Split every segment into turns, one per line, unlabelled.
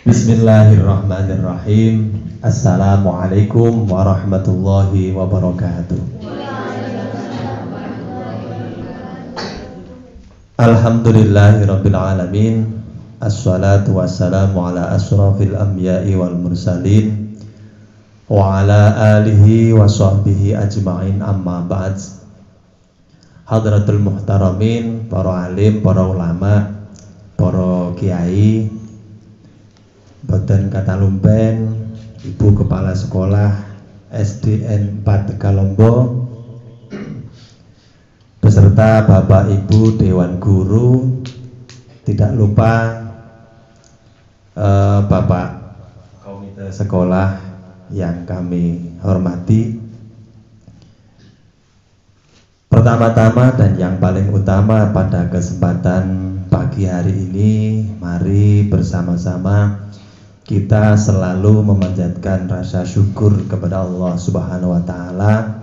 Bismillahirrahmanirrahim. Assalamualaikum warahmatullahi wabarakatuh. Alhamdulillahirabbil alamin. Assalatu wassalamu ala asrafil anbiya'i wal mursalin wa ala alihi wa sahbihi ajma'in, amma ba'd. Hadratul muhtaramin, para alim, para ulama, para kiai, boten kata lumpen, ibu kepala sekolah SDN 4 Tegalombo, beserta bapak ibu dewan guru, tidak lupa bapak komite sekolah yang kami hormati. Pertama-tama dan yang paling utama pada kesempatan pagi hari ini, mari bersama-sama kita selalu memanjatkan rasa syukur kepada Allah Subhanahu wa taala,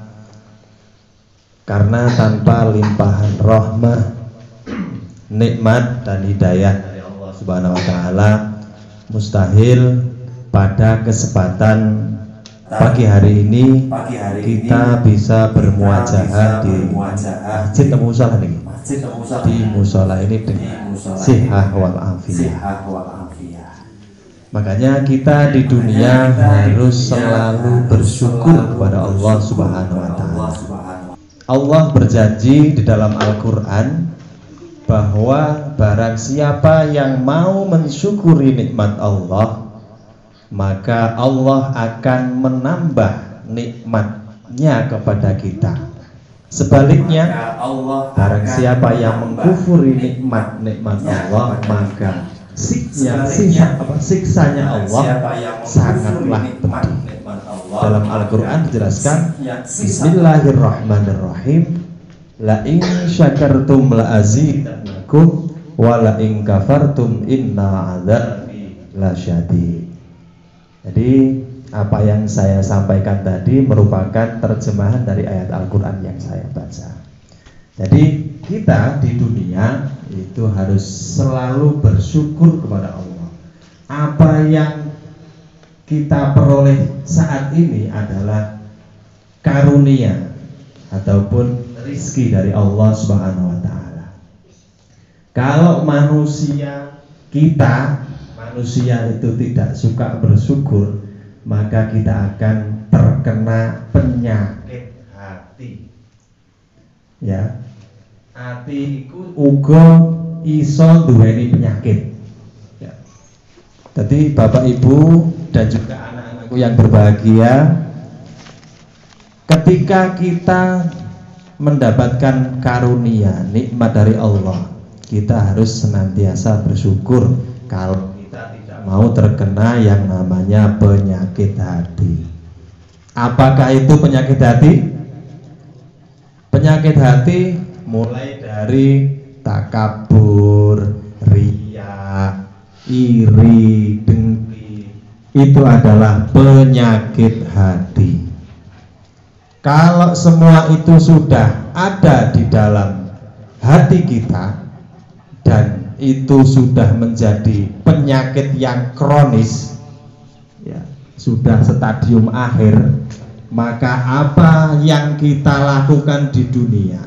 karena tanpa limpahan rahmah, nikmat dan hidayah dari Allah Subhanahu wa taala, mustahil pada kesempatan pagi hari ini kita bisa bermuajahah di masjid musola ini, di musola ini dengan sihah wal afiyah. Makanya kita di dunia harus selalu bersyukur kepada Allah Subhanahu wa taala. Allah berjanji di dalam Al-Qur'an bahwa barang siapa yang mau mensyukuri nikmat Allah, maka Allah akan menambah nikmatnya kepada kita. Sebaliknya, barang siapa yang mengkufuri nikmat-nikmat Allah, maka siksanya Allah sangatlah pedih. Dalam Al-Quran dijelaskan, Bismillahirrahmanirrahim, la in syakartum la azidannakum wa la in kafartum inna adzabi lasyadid. Jadi apa yang saya sampaikan tadi merupakan terjemahan dari ayat Al-Quran yang saya baca. Jadi kita di dunia itu harus selalu bersyukur kepada Allah. Apa yang kita peroleh saat ini adalah karunia ataupun rizki dari Allah Subhanahu wa taala. Kalau manusia itu tidak suka bersyukur, maka kita akan terkena penyakit hati. Ya. Hati iku uga iso duweni penyakit. Ya. Jadi Bapak Ibu dan juga anak-anakku yang berbahagia, ketika kita mendapatkan karunia nikmat dari Allah, kita harus senantiasa bersyukur kalau kita tidak mau terkena yang namanya penyakit hati. Apakah itu penyakit hati? Penyakit hati mulai dari takabur, riya, iri, dengki, itu adalah penyakit hati. Kalau semua itu sudah ada di dalam hati kita dan itu sudah menjadi penyakit yang kronis, ya, sudah stadium akhir, maka apa yang kita lakukan di dunia,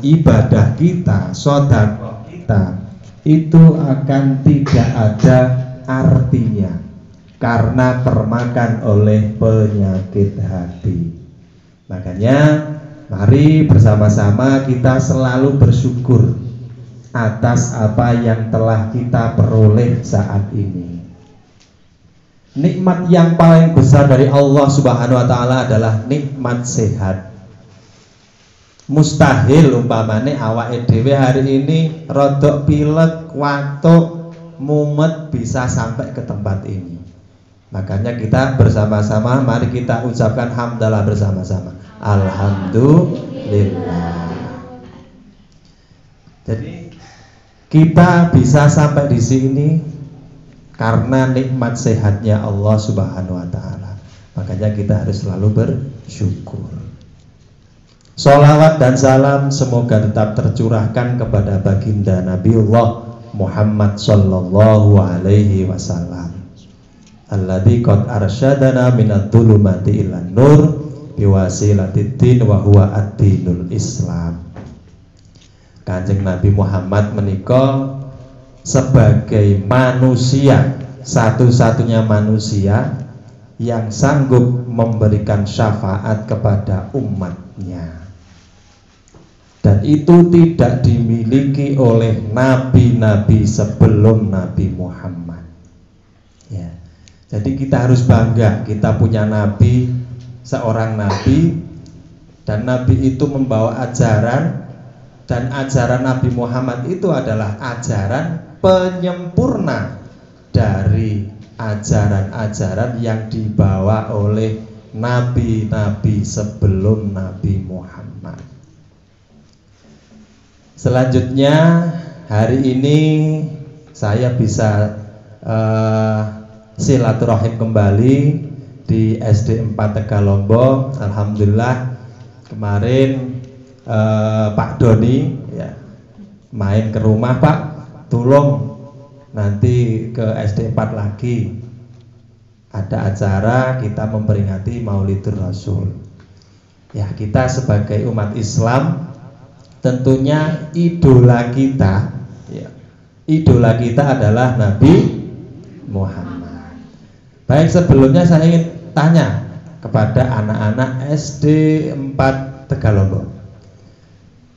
ibadah kita, sedekah kita, itu akan tidak ada artinya karena termakan oleh penyakit hati. Makanya mari bersama-sama kita selalu bersyukur atas apa yang telah kita peroleh saat ini. Nikmat yang paling besar dari Allah Subhanahu wa taala adalah nikmat sehat. Mustahil umpamane awake dhewe hari ini rodok pilek, watuk, mumet bisa sampai ke tempat ini. Makanya kita bersama-sama mari kita ucapkan hamdalah bersama-sama. Alhamdulillah. Jadi kita bisa sampai di sini karena nikmat sehatnya Allah Subhanahu wa taala. Makanya kita harus selalu bersyukur. Sholawat dan salam semoga tetap tercurahkan kepada baginda Nabiullah Muhammad sallallahu alaihi wasallam. Alladzi qad arsyadana minadh dhulumati ilan nur biwasilatid din wa huwa ad-dinul Islam. Kanjeng Nabi Muhammad menika sebagai manusia, satu-satunya manusia yang sanggup memberikan syafaat kepada umatnya. Dan itu tidak dimiliki oleh nabi-nabi sebelum Nabi Muhammad. Ya. Jadi kita harus bangga, kita punya nabi, seorang nabi, dan nabi itu membawa ajaran, dan ajaran Nabi Muhammad itu adalah ajaran penyempurna dari ajaran-ajaran yang dibawa oleh nabi-nabi sebelum Nabi Muhammad. Selanjutnya hari ini saya bisa silaturahim kembali di SD 4 Tegalombok. Alhamdulillah kemarin Pak Doni ya, main ke rumah, Pak, tolong nanti ke SD 4 lagi ada acara kita memperingati Maulidur Rasul. Ya, kita sebagai umat Islam tentunya idola kita, ya, idola kita adalah Nabi Muhammad. Baik, sebelumnya saya ingin tanya kepada anak-anak SD 4 Tegalombok.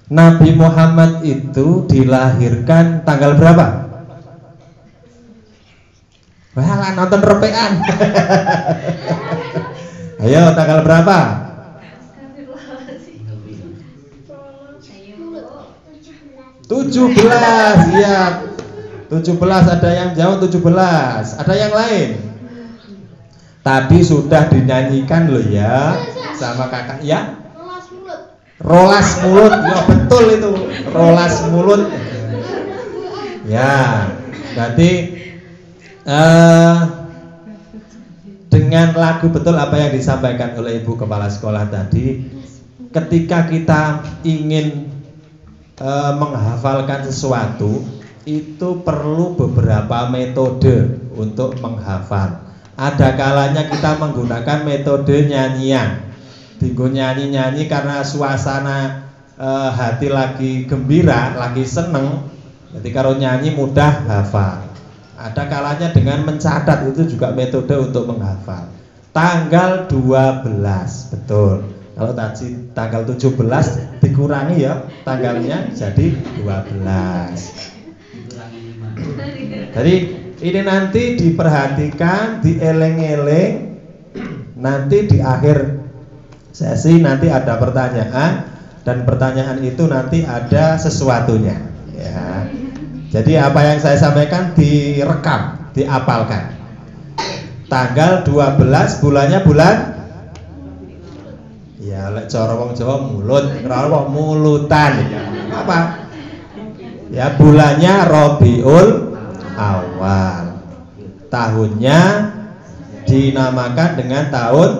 Nabi Muhammad itu dilahirkan tanggal berapa? Wah, nonton repean. Ayo, tanggal berapa? 17, ya. 17, ada yang jauh 17. Ada yang lain? Tadi sudah dinyanyikan loh ya sama kakak ya. Rolas mulut, ya betul itu. Rolas mulut. Ya, berarti dengan lagu betul apa yang disampaikan oleh Ibu Kepala Sekolah tadi. Ketika kita ingin menghafalkan sesuatu, itu perlu beberapa metode untuk menghafal. Ada kalanya kita menggunakan metode nyanyian, tinggal nyanyi-nyanyi karena suasana hati lagi gembira, lagi seneng. Jadi kalau nyanyi mudah hafal. Ada kalanya dengan mencatat, itu juga metode untuk menghafal. Tanggal 12, betul. Kalau tadi tanggal 17 dikurangi ya tanggalnya jadi 12. Jadi ini nanti diperhatikan, dieleng-eleng. Nanti di akhir sesi nanti ada pertanyaan, dan pertanyaan itu nanti ada sesuatunya ya. Jadi apa yang saya sampaikan direkam, diapalkan. Tanggal 12 bulannya bulan ya, lek cara wong Jawa mulut, ora wong mulutan. Apa? Ya, bulannya Rabiul Awal. Tahunnya dinamakan dengan tahun.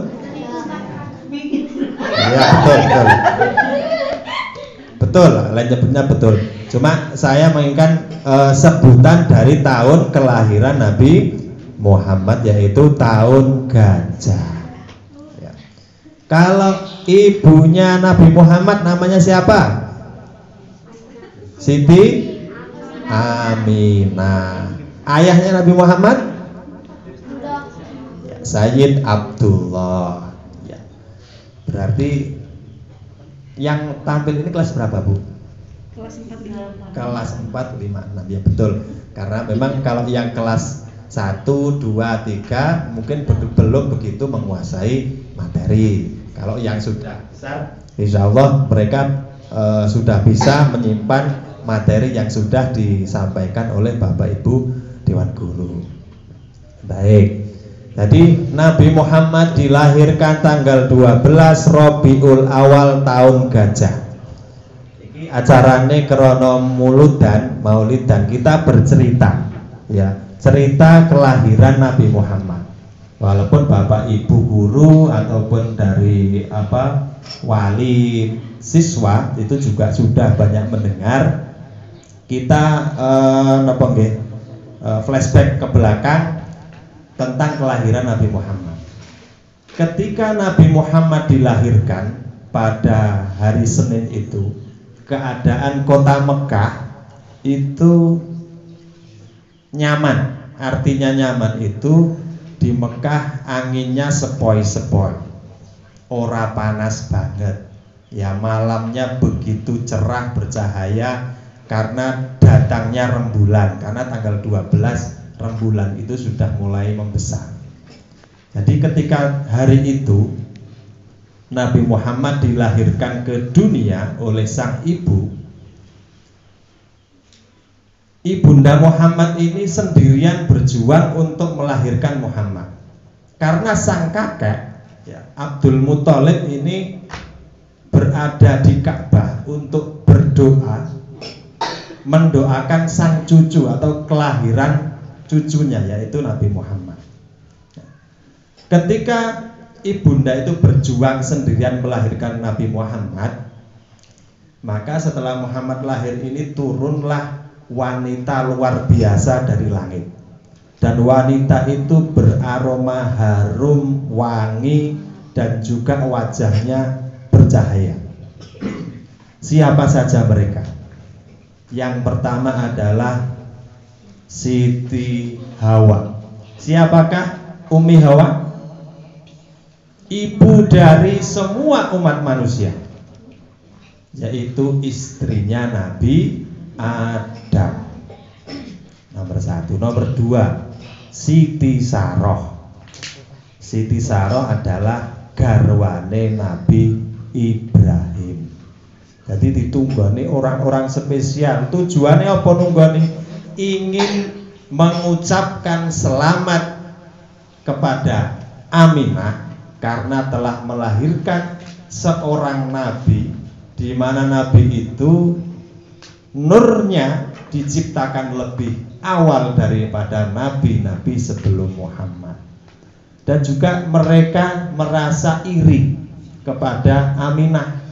Ya, betul. Betul, lain nyebutnya betul. Cuma saya menginginkan sebutan dari tahun kelahiran Nabi Muhammad, yaitu tahun gajah. Ya. Kalau ibunya Nabi Muhammad namanya siapa? Siti Aminah. Ayahnya Nabi Muhammad? Ya, Sayyid Abdullah. Ya. Berarti yang tampil ini kelas berapa, Bu?
Kelas 4, 5, 6.
Kelas 4, 5, 6. Ya betul. Karena memang kalau yang kelas 1, 2, 3 mungkin belum begitu menguasai materi. Kalau yang sudah besar, insya Allah mereka sudah bisa menyimpan materi yang sudah disampaikan oleh Bapak Ibu Dewan Guru. Baik. Jadi Nabi Muhammad dilahirkan tanggal 12 Rabiul Awal tahun gajah. Ini acarane krono muludan, maulid, dan kita bercerita ya, cerita kelahiran Nabi Muhammad. Walaupun Bapak Ibu guru ataupun dari wali siswa itu juga sudah banyak mendengar kita flashback ke belakang tentang kelahiran Nabi Muhammad. Ketika Nabi Muhammad dilahirkan pada hari Senin itu, keadaan kota Mekah itu nyaman. Artinya nyaman itu di Mekah anginnya sepoi-sepoi, ora panas banget. Ya, malamnya begitu cerah bercahaya karena datangnya rembulan. Karena tanggal 12 rembulan itu sudah mulai membesar. Jadi ketika hari itu Nabi Muhammad dilahirkan ke dunia oleh sang ibu, Ibunda Muhammad ini sendirian berjuang untuk melahirkan Muhammad. Karena sang kakek Abdul Muthalib ini berada di Ka'bah untuk berdoa, mendoakan sang cucu atau kelahiran cucunya, yaitu Nabi Muhammad. Ketika ibunda itu berjuang sendirian melahirkan Nabi Muhammad, maka setelah Muhammad lahir ini turunlah wanita luar biasa dari langit. Dan wanita itu beraroma harum, wangi, dan juga wajahnya bercahaya. Siapa saja mereka? Yang pertama adalah Siti Hawa. Siapakah Umi Hawa? Ibu dari semua umat manusia, yaitu istrinya Nabi Adam. Nomor 1. Nomor 2, Siti Saroh. Siti Saroh adalah garwane Nabi Ibrahim. Jadi ditunggoni orang-orang spesial. Tujuannya apa nunggoni? Ingin mengucapkan selamat kepada Aminah karena telah melahirkan seorang nabi, di mana nabi itu nurnya diciptakan lebih awal daripada nabi-nabi sebelum Muhammad. Dan juga mereka merasa iri kepada Aminah.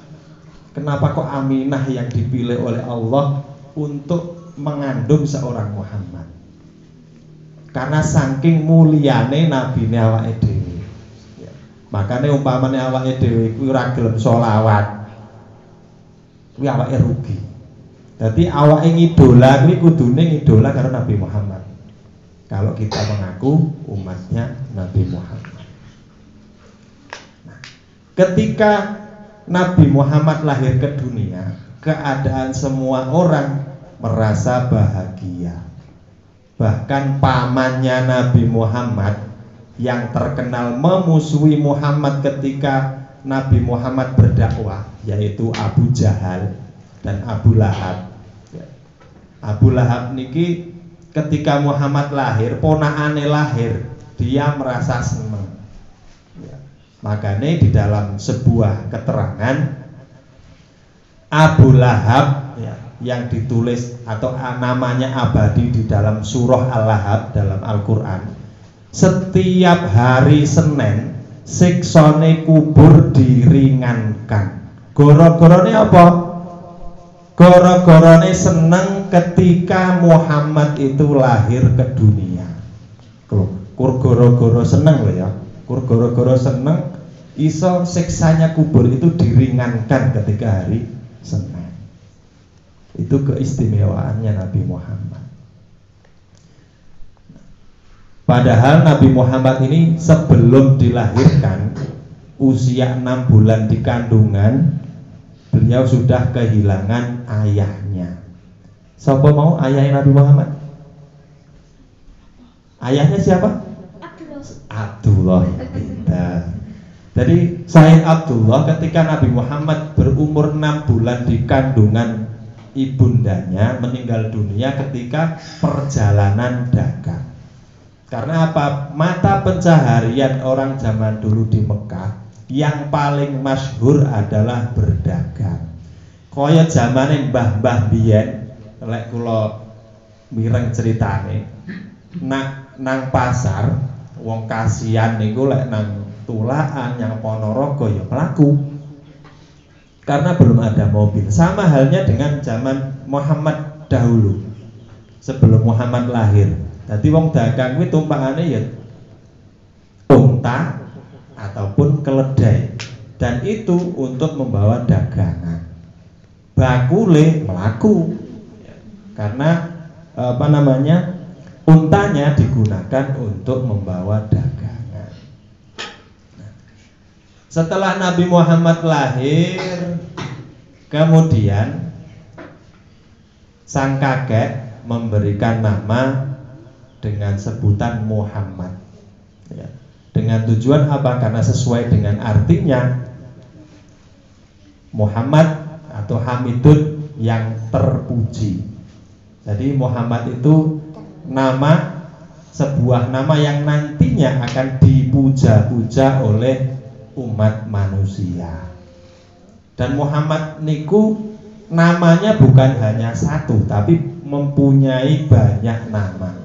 Kenapa kok Aminah yang dipilih oleh Allah untuk mengandung seorang Muhammad? Karena saking muliane nabine awake dhewe. Makanya umpamanya awake dhewe kuwi ora gelem selawat, kuwi awake rugi. Jadi awake ngidola kuwi kudune ngidola karo Nabi Muhammad. Kalau kita mengaku umatnya Nabi Muhammad. Nah, ketika Nabi Muhammad lahir ke dunia, keadaan semua orang merasa bahagia. Bahkan pamannya Nabi Muhammad yang terkenal memusuhi Muhammad ketika Nabi Muhammad berdakwah, yaitu Abu Jahal dan Abu Lahab. Abu Lahab niki ketika Muhammad lahir, ponakane lahir, dia merasa senang. Makanya di dalam sebuah keterangan Abu Lahab yang ditulis atau namanya abadi di dalam surah Al-Lahab dalam Al-Quran, setiap hari Senin siksane kubur diringankan. Goro-gorone apa? Goro-gorone seneng ketika Muhammad itu lahir ke dunia. Kur goro-goro seneng loh ya. Kur goro-goro seneng iso siksanya kubur itu diringankan ketika hari Senin. Itu keistimewaannya Nabi Muhammad. Padahal Nabi Muhammad ini sebelum dilahirkan, usia 6 bulan di kandungan, beliau sudah kehilangan ayahnya. Siapa mau ayahnya Nabi Muhammad? Ayahnya siapa? Abdullah. Jadi Sayyid Abdullah ketika Nabi Muhammad berumur 6 bulan di kandungan ibundanya meninggal dunia ketika perjalanan dagang. Karena apa? Mata pencaharian orang zaman dulu di Mekah yang paling masyhur adalah berdagang. Kaya zamane mbah-mbah biyen, lek kula mireng ceritane, nang pasar wong kasihan niku lek nang tulaan yang Ponorogo ya mlaku. Karena belum ada mobil. Sama halnya dengan zaman Muhammad dahulu sebelum Muhammad lahir. Jadi wong dagang kuwi tumpakane ya unta ataupun keledai, dan itu untuk membawa dagangan. Bakule melaku karena untanya digunakan untuk membawa dagangan. Setelah Nabi Muhammad lahir, kemudian sang kakek memberikan nama dengan sebutan Muhammad, ya. Dengan tujuan apa? Karena sesuai dengan artinya, Muhammad atau Hamidun yang terpuji. Jadi Muhammad itu sebuah nama yang nantinya akan dipuja-puja oleh umat manusia. Dan Muhammad niku namanya bukan hanya satu, tapi mempunyai banyak nama.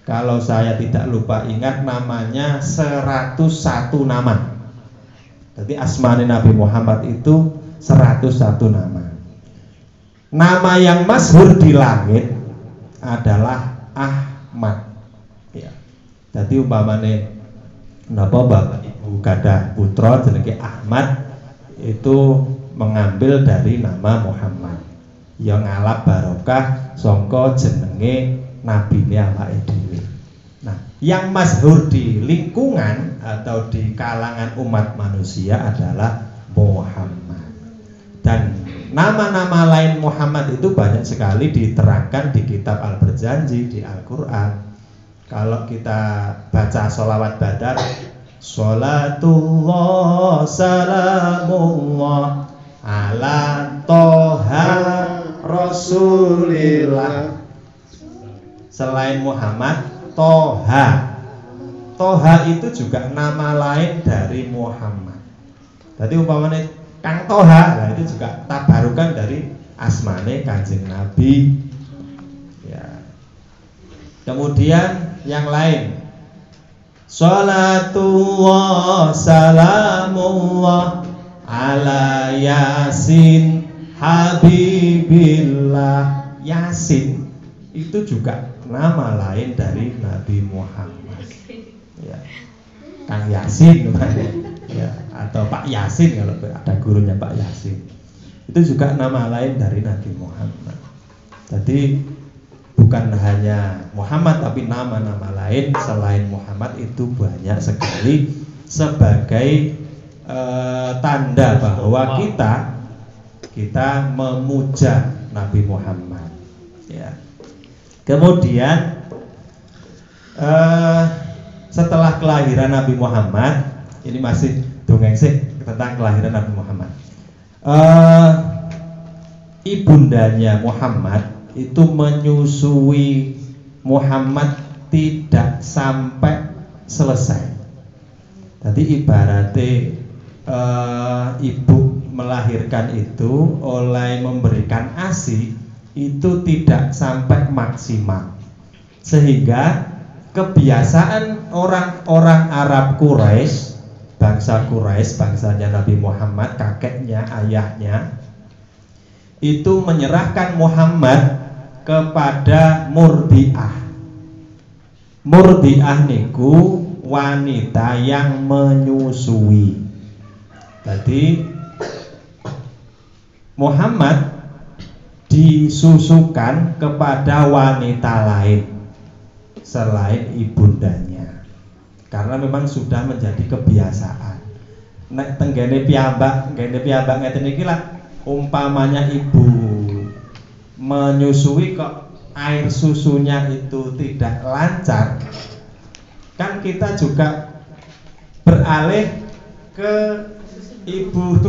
Kalau saya tidak lupa ingat, namanya 101 nama. Jadi asmane Nabi Muhammad itu 101 nama. Nama yang masyhur di langit adalah Ahmad. Ya. Jadi umpamane napa Bapak Ibu gadah putra jenenge Ahmad, itu mengambil dari nama Muhammad. Ya ngalap barokah sangka jenenge nabine awake dhewe. Nah, yang masyhur di lingkungan atau di kalangan umat manusia adalah Muhammad. Dan nama-nama lain Muhammad itu banyak sekali diterangkan di kitab Al-Berjanji, di Al-Quran. Kalau kita baca sholawat badar, sholatullah salamullah ala toha rasulillah. Selain Muhammad, Toha. Toha itu juga nama lain dari Muhammad. Jadi umpamanya Kang Toha, nah itu juga tabarukan dari asmane Kanjeng Nabi. Ya. Kemudian yang lain, sholatullah salamullah ala Yasin Habibillah. Yasin itu juga nama lain dari Nabi Muhammad. Ya. Kang Yasin, ya, atau Pak Yasin kalau ada gurunya Pak Yasin. Itu juga nama lain dari Nabi Muhammad. Jadi bukan hanya Muhammad, tapi nama-nama lain selain Muhammad itu banyak sekali sebagai tanda bahwa kita memuja Nabi Muhammad. Ya. Kemudian setelah kelahiran Nabi Muhammad, ini masih dongeng sih tentang kelahiran Nabi Muhammad. Ibundanya Muhammad itu menyusui Muhammad tidak sampai selesai. Jadi ibaratnya ibu melahirkan itu oleh memberikan ASI itu tidak sampai maksimal, sehingga kebiasaan orang-orang Arab Quraisy, bangsanya Nabi Muhammad, kakeknya, ayahnya, itu menyerahkan Muhammad kepada murdiah. Murdiah niku wanita yang menyusui. Jadi Muhammad disusukan kepada wanita lain selain ibundanya, karena memang sudah menjadi kebiasaan. Nek tenggene piyambak ngeten iki lah, umpamanya ibu menyusui kok air susunya itu tidak lancar, kan kita juga beralih ke ibu.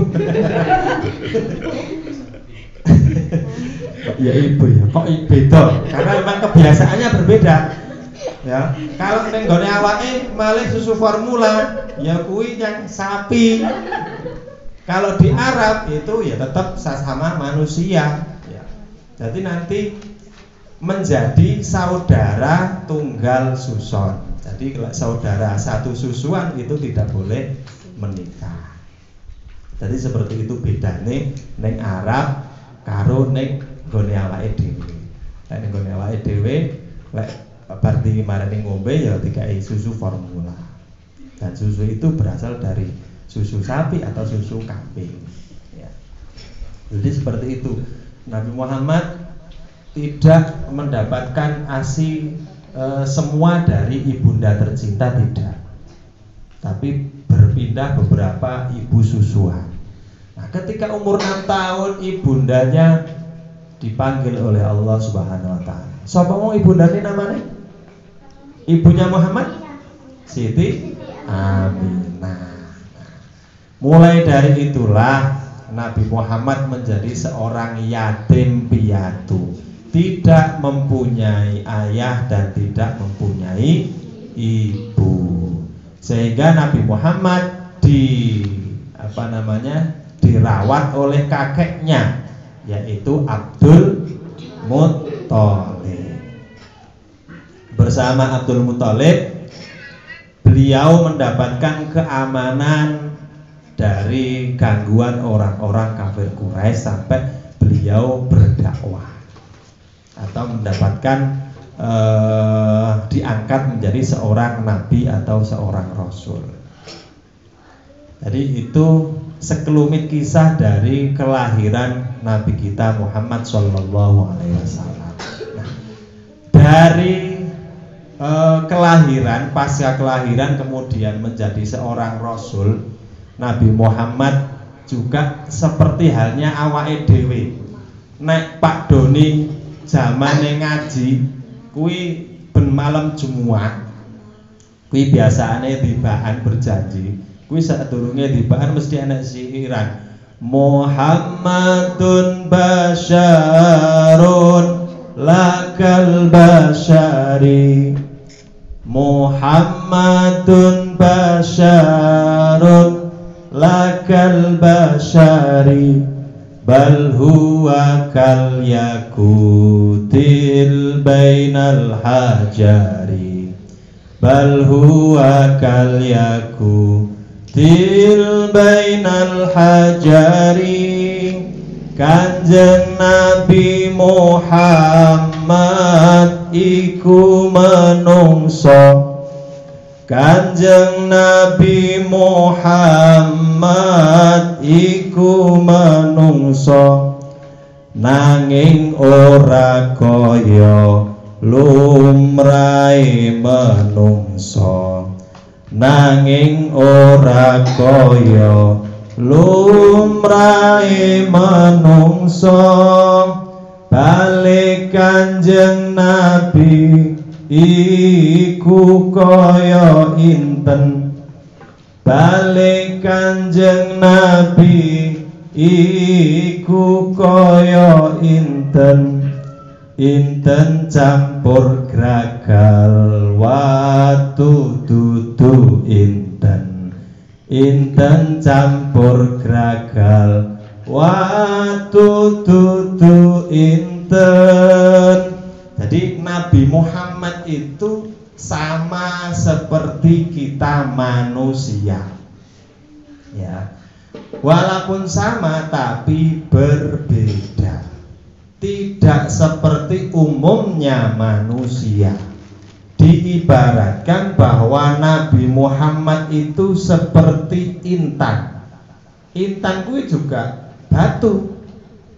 Ya ibu ya, kok beda? Karena memang kebiasaannya berbeda. Ya, kalau ning gone awake malih susu formula, ya kuwi yang sapi. Kalau di Arab itu ya tetap sama manusia. Ya. Jadi nanti menjadi saudara tunggal suson. Jadi kalau saudara satu susuan itu tidak boleh menikah. Jadi seperti itu bedane ning Arab karo ning nggone awake dhewe. Lek nggone awake dhewe lek bar marani ngombe ya dikai susu formula. Dan susu itu berasal dari susu sapi atau susu kambing. Ya. Jadi seperti itu. Nabi Muhammad tidak mendapatkan ASI semua dari ibunda tercinta, tidak. Tapi berpindah beberapa ibu susuan. Nah, ketika umur 6 tahun ibundanya dipanggil oleh Allah Subhanahu wa taala. Sapa mau ibundane namanya? Ibunya Muhammad? Siti Aminah. Mulai dari itulah Nabi Muhammad menjadi seorang yatim piatu, tidak mempunyai ayah dan tidak mempunyai ibu. Sehingga Nabi Muhammad dirawat oleh kakeknya, yaitu Abdul Muthalib. Bersama Abdul Muthalib beliau mendapatkan keamanan dari gangguan orang-orang kafir Quraisy sampai beliau berdakwah atau mendapatkan diangkat menjadi seorang nabi atau seorang rasul. Jadi itu sekelumit kisah dari kelahiran Nabi kita Muhammad Shallallahu Alaihi Wasallam. Nah, dari kelahiran, pasca kelahiran kemudian menjadi seorang rasul, Nabi Muhammad juga seperti halnya awake dhewe. Nek Pak Doni zamane ngaji kuwi ben malam Jumat, kuwi biasane tibaan berjanji, kuwi sadurunge tibaan mesti ana siiran. Muhammadun basyarun lakal basyari, Muhammadun basyarun lakal basyari, bal huwa kal yakutil bainal hajari, bal huwa kal yakutil bainal hajari. Kanjeng Nabi Muhammad iku menungso, Kanjeng Nabi Muhammad iku menungso, nanging ora kaya lumrahe menungso, nanging ora kaya lumrahe menungso. Balik Kanjeng Nabi iku kaya inten, balik Kanjeng Nabi iku kaya inten, inten campur gragal watu dudu inten, inten campur gragal watu dudu inten. Jadi Nabi Muhammad itu sama seperti kita manusia, ya. Walaupun sama tapi berbeda. Tidak seperti umumnya manusia. Diibaratkan bahwa Nabi Muhammad itu seperti intan. Intan itu juga batu.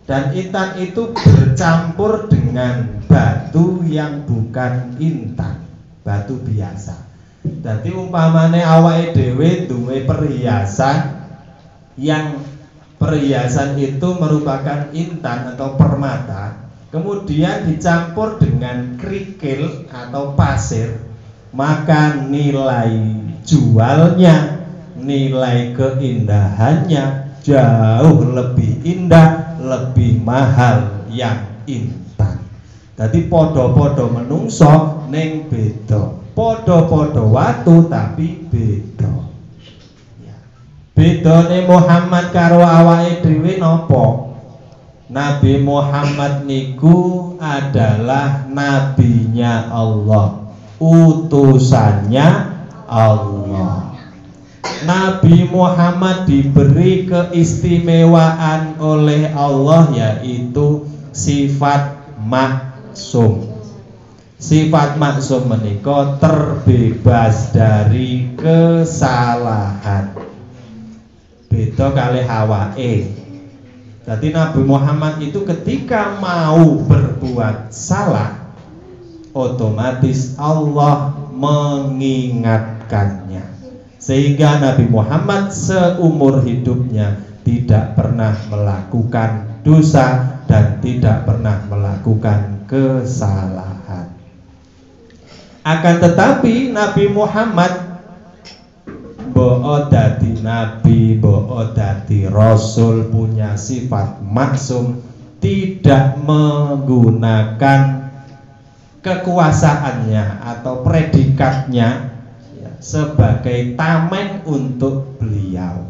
Dan intan itu bercampur dengan batu yang bukan intan, batu biasa. Jadi umpamane awake dhewe duwe perhiasan yang perhiasan itu merupakan intan atau permata, kemudian dicampur dengan kerikil atau pasir, maka nilai jualnya, nilai keindahannya jauh lebih indah, lebih mahal yang intan. Jadi podo-podo menungso ning beda, podo-podo watu tapi beda. Ya. Bedane Muhammad karo awake dhewe napa? Nabi Muhammad niku adalah nabinya Allah, utusannya Allah. Nabi Muhammad diberi keistimewaan oleh Allah, yaitu sifat maksum. Sifat maksum menika terbebas dari kesalahan. Beda kalih awake. Jadi Nabi Muhammad itu ketika mau berbuat salah, otomatis Allah mengingatkannya. Sehingga Nabi Muhammad seumur hidupnya tidak pernah melakukan dosa dan tidak pernah melakukan kesalahan. Akan tetapi Nabi Muhammad bo'o dadi nabi, bo'o dadi rasul, punya sifat maksum, tidak menggunakan kekuasaannya atau predikatnya sebagai tameng untuk beliau.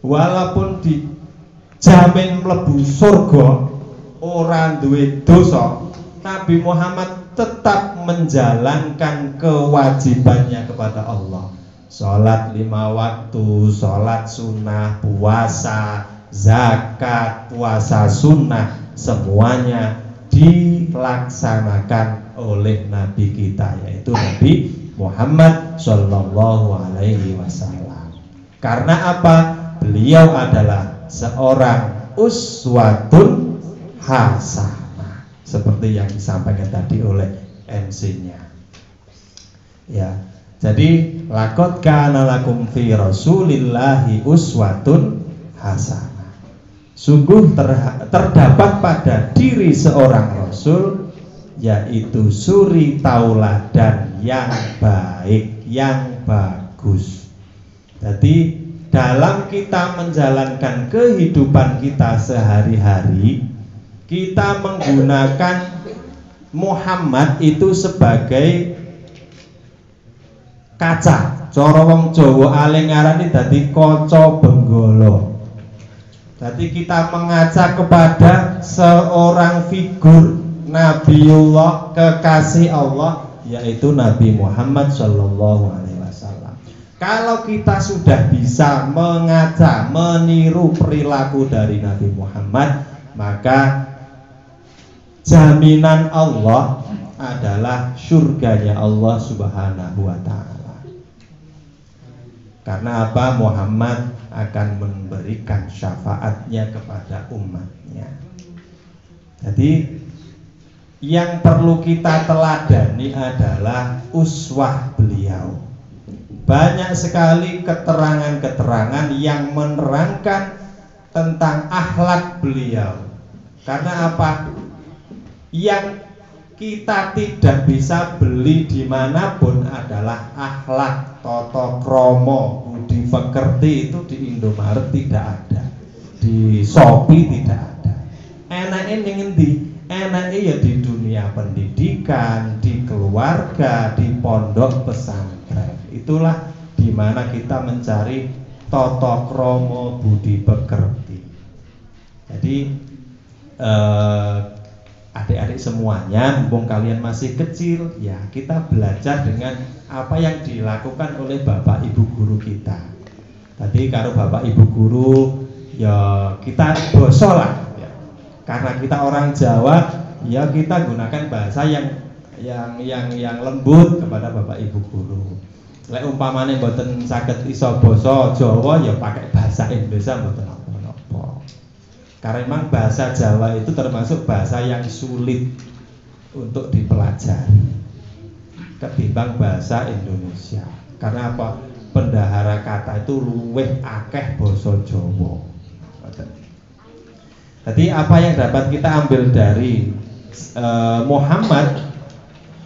Walaupun dijamin mlebu surga, ora duwe dosa, Nabi Muhammad tetap menjalankan kewajibannya kepada Allah. Sholat 5 waktu, sholat sunnah, puasa, zakat, puasa sunnah, semuanya dilaksanakan oleh Nabi kita, yaitu Nabi Muhammad Shallallahu Alaihi Wasallam. Karena apa? Beliau adalah seorang uswatun hasanah, seperti yang disampaikan tadi oleh MC-nya. Ya, jadi laqad kana lakum fi Rasulillahi uswatun hasanah. Sungguh terdapat pada diri seorang rasul yaitu suri tauladan yang baik, yang bagus. Jadi dalam kita menjalankan kehidupan kita sehari-hari, kita menggunakan Muhammad itu sebagai kaca. Cara wong Jawa aling ngarani dadi kaca benggala. Jadi kita mengaca kepada seorang figur Nabiullah, kekasih Allah, yaitu Nabi Muhammad Shallallahu Alaihi Wasallam. Kalau kita sudah bisa mengaca, meniru perilaku dari Nabi Muhammad, maka jaminan Allah adalah surganya Allah Subhanahu Wa Taala. Karena apa? Muhammad akan memberikan syafaatnya kepada umatnya. Jadi yang perlu kita teladani adalah uswah beliau. Banyak sekali keterangan-keterangan yang menerangkan tentang akhlak beliau. Karena apa? Yang kita tidak bisa beli dimanapun adalah akhlak, tata krama, budi pekerti. Itu di Indomaret tidak ada, di Shopee tidak ada. Enake ning endi? Enake ya di dunia pendidikan, di keluarga, di pondok pesantren. Itulah di mana kita mencari tata krama budi pekerti. Jadi adik-adik semuanya, mumpung kalian masih kecil, ya kita belajar dengan apa yang dilakukan oleh Bapak Ibu guru kita. Tadi kalau Bapak Ibu guru, ya kita basa lah. Ya. Karena kita orang Jawa, ya kita gunakan bahasa yang lembut kepada Bapak Ibu guru. Lek umpamane mboten saged iso basa Jawa, ya pakai bahasa Indonesia mboten apa-apa. Karena memang bahasa Jawa itu termasuk bahasa yang sulit untuk dipelajari ketimbang bahasa Indonesia. Karena apa? Pendahara kata itu luwih akeh basa Jawa. Jadi apa yang dapat kita ambil dari Muhammad?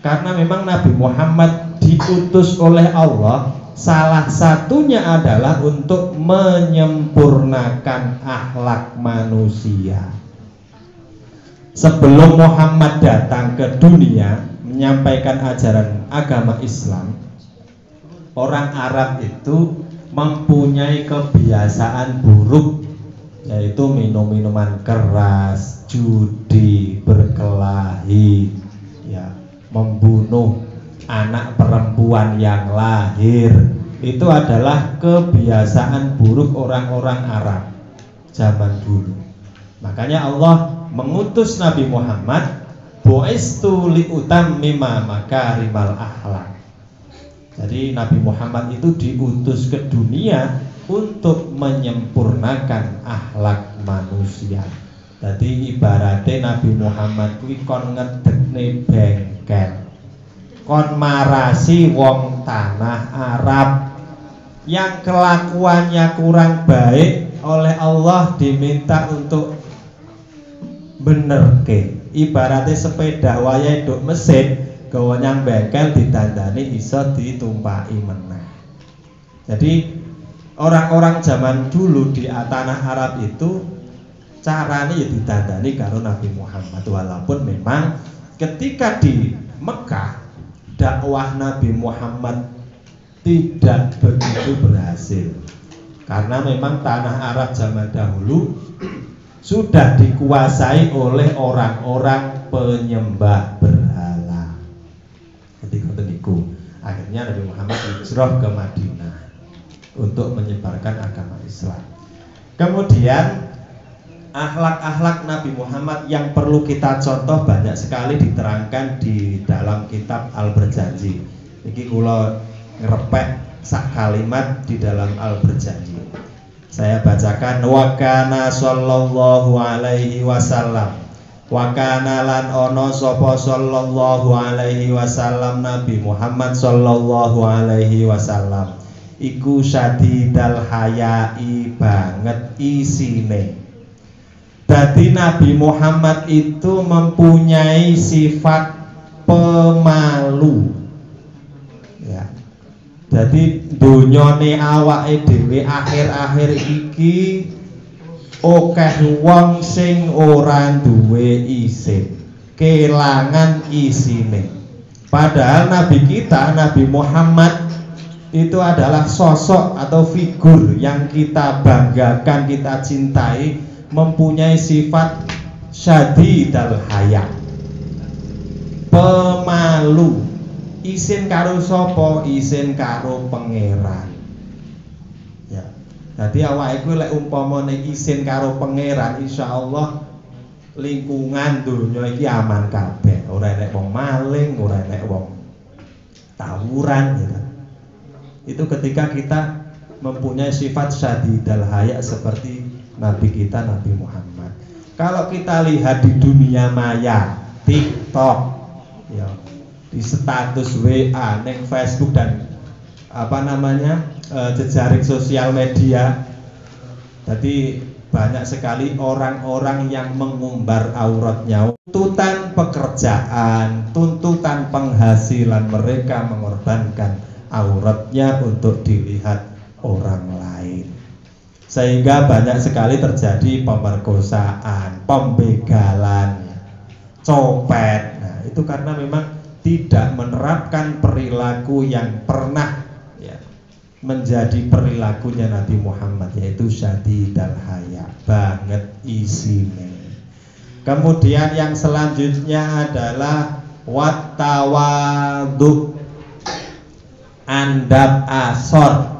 Karena memang Nabi Muhammad diutus oleh Allah, salah satunya adalah untuk menyempurnakan akhlak manusia. Sebelum Muhammad datang ke dunia menyampaikan ajaran agama Islam, orang Arab itu mempunyai kebiasaan buruk, yaitu minum-minuman keras, judi, berkelahi, ya, membunuh anak perempuan yang lahir. Itu adalah kebiasaan buruk orang-orang Arab zaman dulu. Makanya Allah mengutus Nabi Muhammad, bu'istu liutammima makarimal akhlak. Jadi Nabi Muhammad itu diutus ke dunia untuk menyempurnakan akhlak manusia. Jadi ibaratnya Nabi Muhammad kuwi kon ngedekne bengkel, kon marasi wong tanah Arab yang kelakuannya kurang baik, oleh Allah diminta untuk benerke. Ibaratnya sepeda wayahe nduk mesin, gawa nyang bengkel ditandani iso ditumpaki meneh. Jadi orang-orang zaman dulu di tanah Arab itu caranya ya ditandani karo Nabi Muhammad. Walaupun memang ketika di Mekah dakwah Nabi Muhammad tidak begitu berhasil, karena memang tanah Arab zaman dahulu sudah dikuasai oleh orang-orang penyembah berhala. Ketika itu akhirnya Nabi Muhammad hijrah ke Madinah untuk menyebarkan agama Islam. Kemudian akhlak-akhlak Nabi Muhammad yang perlu kita contoh banyak sekali diterangkan di dalam kitab Al-Berjanji. Iki kula ngerepek sak kalimat di dalam Al-Berjanji. Saya bacakan, wa kana sallallahu alaihi wasallam, wa kana lan ono sapa sallallahu alaihi wasallam Nabi Muhammad sallallahu alaihi wasallam iku syadidal hayai banget isine. Jadi Nabi Muhammad itu mempunyai sifat pemalu. Ya. Jadi dunyane awake dhewe akhir-akhir iki akeh wong sing ora duwe isin, kelangan isine. Padahal Nabi kita, Nabi Muhammad itu adalah sosok atau figur yang kita banggakan, kita cintai, mempunyai sifat syadidal haya, pemalu. Isin karo sapa? Isin karo pangeran. Ya. Dadi awake kuwi lek umpamane isin karo pangeran, insyaallah lingkungan donya iki aman kabeh. Ora enek wong maling, ora enek wong tawuran gitu. Itu ketika kita mempunyai sifat syadidal haya seperti Nabi kita, Nabi Muhammad. Kalau kita lihat di dunia maya, TikTok, ya, di status WA, neng Facebook dan jejaring sosial media, jadi banyak sekali orang-orang yang mengumbar auratnya. Tuntutan pekerjaan, tuntutan penghasilan, mereka mengorbankan auratnya untuk dilihat orang lain. Sehingga banyak sekali terjadi pemerkosaan, pembegalan, copet. Nah, itu karena memang tidak menerapkan perilaku yang pernah ya, menjadi perilakunya Nabi Muhammad, yaitu syadidal haya, banget isine. Kemudian yang selanjutnya adalah wattawadu, andap asor,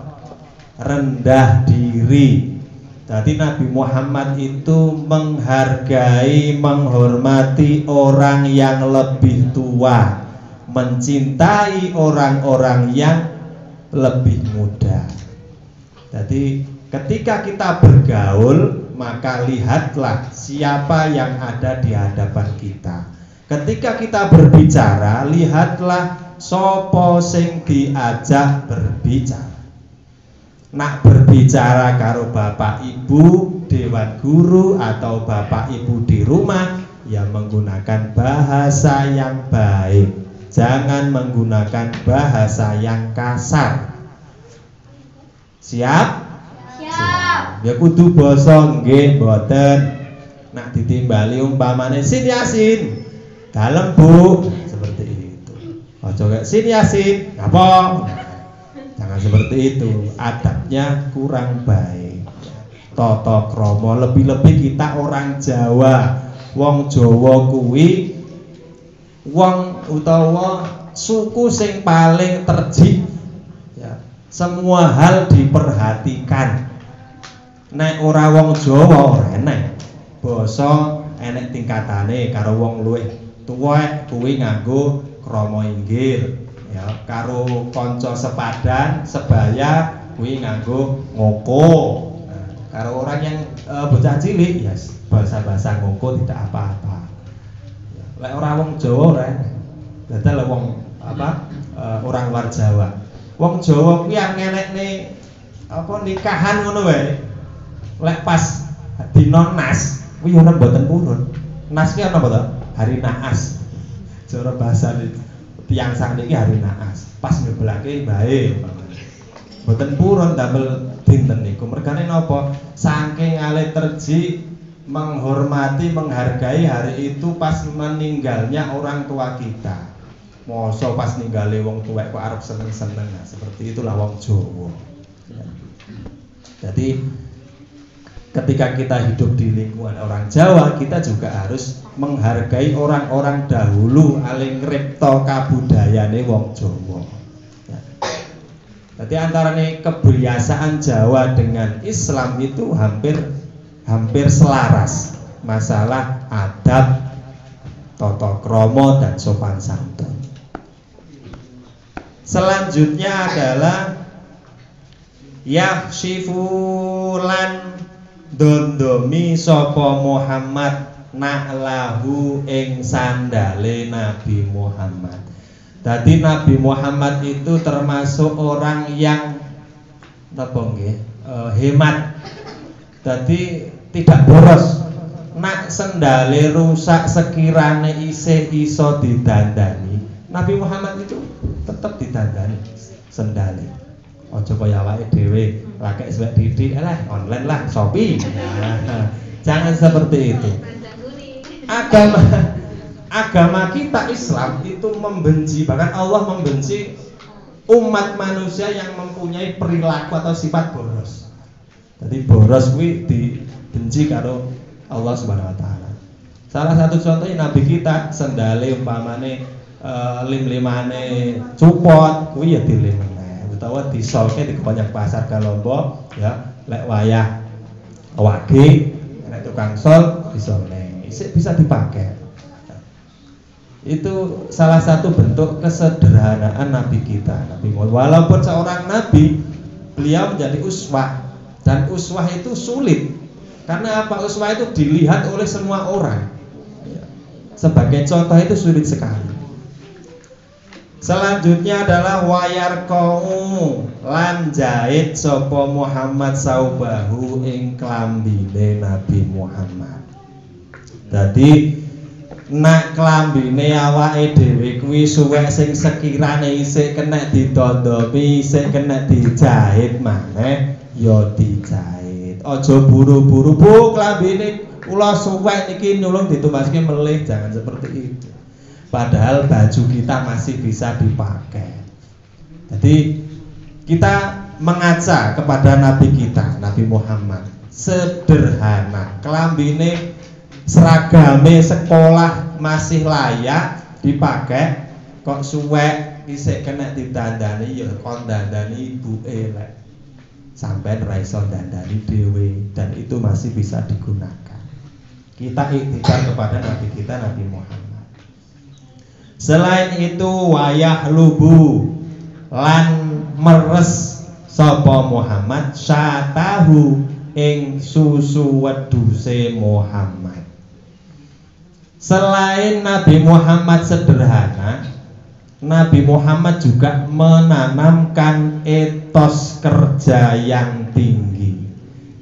rendah diri. Jadi Nabi Muhammad itu menghargai, menghormati orang yang lebih tua, mencintai orang-orang yang lebih muda. Jadi ketika kita bergaul, maka lihatlah siapa yang ada di hadapan kita. Ketika kita berbicara, lihatlah sopo sing diajak berbicara. Nak berbicara karo bapak ibu, dewan guru, atau bapak ibu di rumah, ya menggunakan bahasa yang baik. Jangan menggunakan bahasa yang kasar. Siap? Siap. Ya kudu basa nggih mboten. Nak ditimbali umpamane Sin Yasin, dalem Bu, seperti itu. Aja kayak Sin Yasin, ngapa? Jangan seperti itu, adabnya kurang baik. Tata krama, lebih-lebih kita orang Jawa. Wong Jawa kuwi wong utawa suku sing paling terjih. Ya, semua hal diperhatikan. Nek ora wong Jawa ora enek. Basa enek tingkatane, karo wong luwih tuwek kuwi nganggo krama inggil, ya, karo kanca sepadan, sebaya kuwi nganggo ngoko. Nah, karo orang yang bocah cilik ya bahasa-bahasa ngoko tidak apa-apa. Ya, lek ora wong Jawa ora. Dadal wong orang luar Jawa. Wong Jawa kuwi ngenekne nikahan ngono wae. Lek pas dina nas kuwi ora mboten purun. Nas ki ana apa to? Hari naas. Cara bahasa tiyang sakniki hari naas. Pas ngebelake bae. Mboten purun damel dinten niku. Mergane napa? Saking ale terji menghormati, menghargai hari itu pas meninggalnya orang tua kita. Mosok pas ninggale wong tuwek kok arep seneng-seneng. Nah, seperti itulah wong Jawa. Ya. Jadi ketika kita hidup di lingkungan orang Jawa, kita juga harus menghargai orang-orang dahulu aling ngripta kabudayane wong Jawa. Ya. Jadi antarane kebiasaan Jawa dengan Islam itu hampir selaras. Masalah adab, tata krama dan sopan santun. Selanjutnya adalah yakhshifulan dondomi sapa Muhammad na'lahu ing sandale Nabi Muhammad. Jadi Nabi Muhammad itu termasuk orang yang hemat. Jadi tidak boros. Nak sendale rusak sekirane isih iso didandani, Nabi Muhammad itu tetap didandani sendale. Ojo kaya awake dhewe lagi suwek didik online lah Shopee. Nah, jangan seperti itu. Agama kita Islam itu membenci, bahkan Allah membenci umat manusia yang mempunyai perilaku atau sifat boros. Jadi boros kuwi dibenci karo Allah Subhanahu wa taala. Salah satu contohnya Nabi kita sendale umpamane lim-limane cupot kuwi ya dilimene utawa disolke di banyak pasar Kalombo ya, lek wayah wage nek tukang sol disolne bisa dipakai. Itu salah satu bentuk kesederhanaan Nabi kita, Nabi Muhammad. Walaupun seorang nabi, beliau menjadi uswah, dan uswah itu sulit. Karena apa? Uswah itu dilihat oleh semua orang. Sebagai contoh itu sulit sekali. Selanjutnya adalah wayar kaumu lan jahit sapa Muhammad saubahu ing klambine Nabi Muhammad. Jadi nak klambine awake dhewe kuwi suwek sing sekirane isih kena didondomi, isih kena dijahit maneh ya dijahit. Aja buru-buru, Bu, klambine kula suwek niki nyulung ditumbaske melih, jangan seperti itu. Padahal baju kita masih bisa dipakai. Jadi kita mengaca kepada Nabi kita, Nabi Muhammad, sederhana, klambine seragame sekolah masih layak dipakai, kok suwek isih kena didandani ya kon dandani ibuke lek sampean ra iso dandani dhewe, dan itu masih bisa digunakan. Kita iktibar kepada Nabi kita, Nabi Muhammad. Selain itu wayah lubu lan meres sapa Muhammad syatahu ing susu wedhuse Muhammad. Selain Nabi Muhammad sederhana, Nabi Muhammad juga menanamkan etos kerja yang tinggi.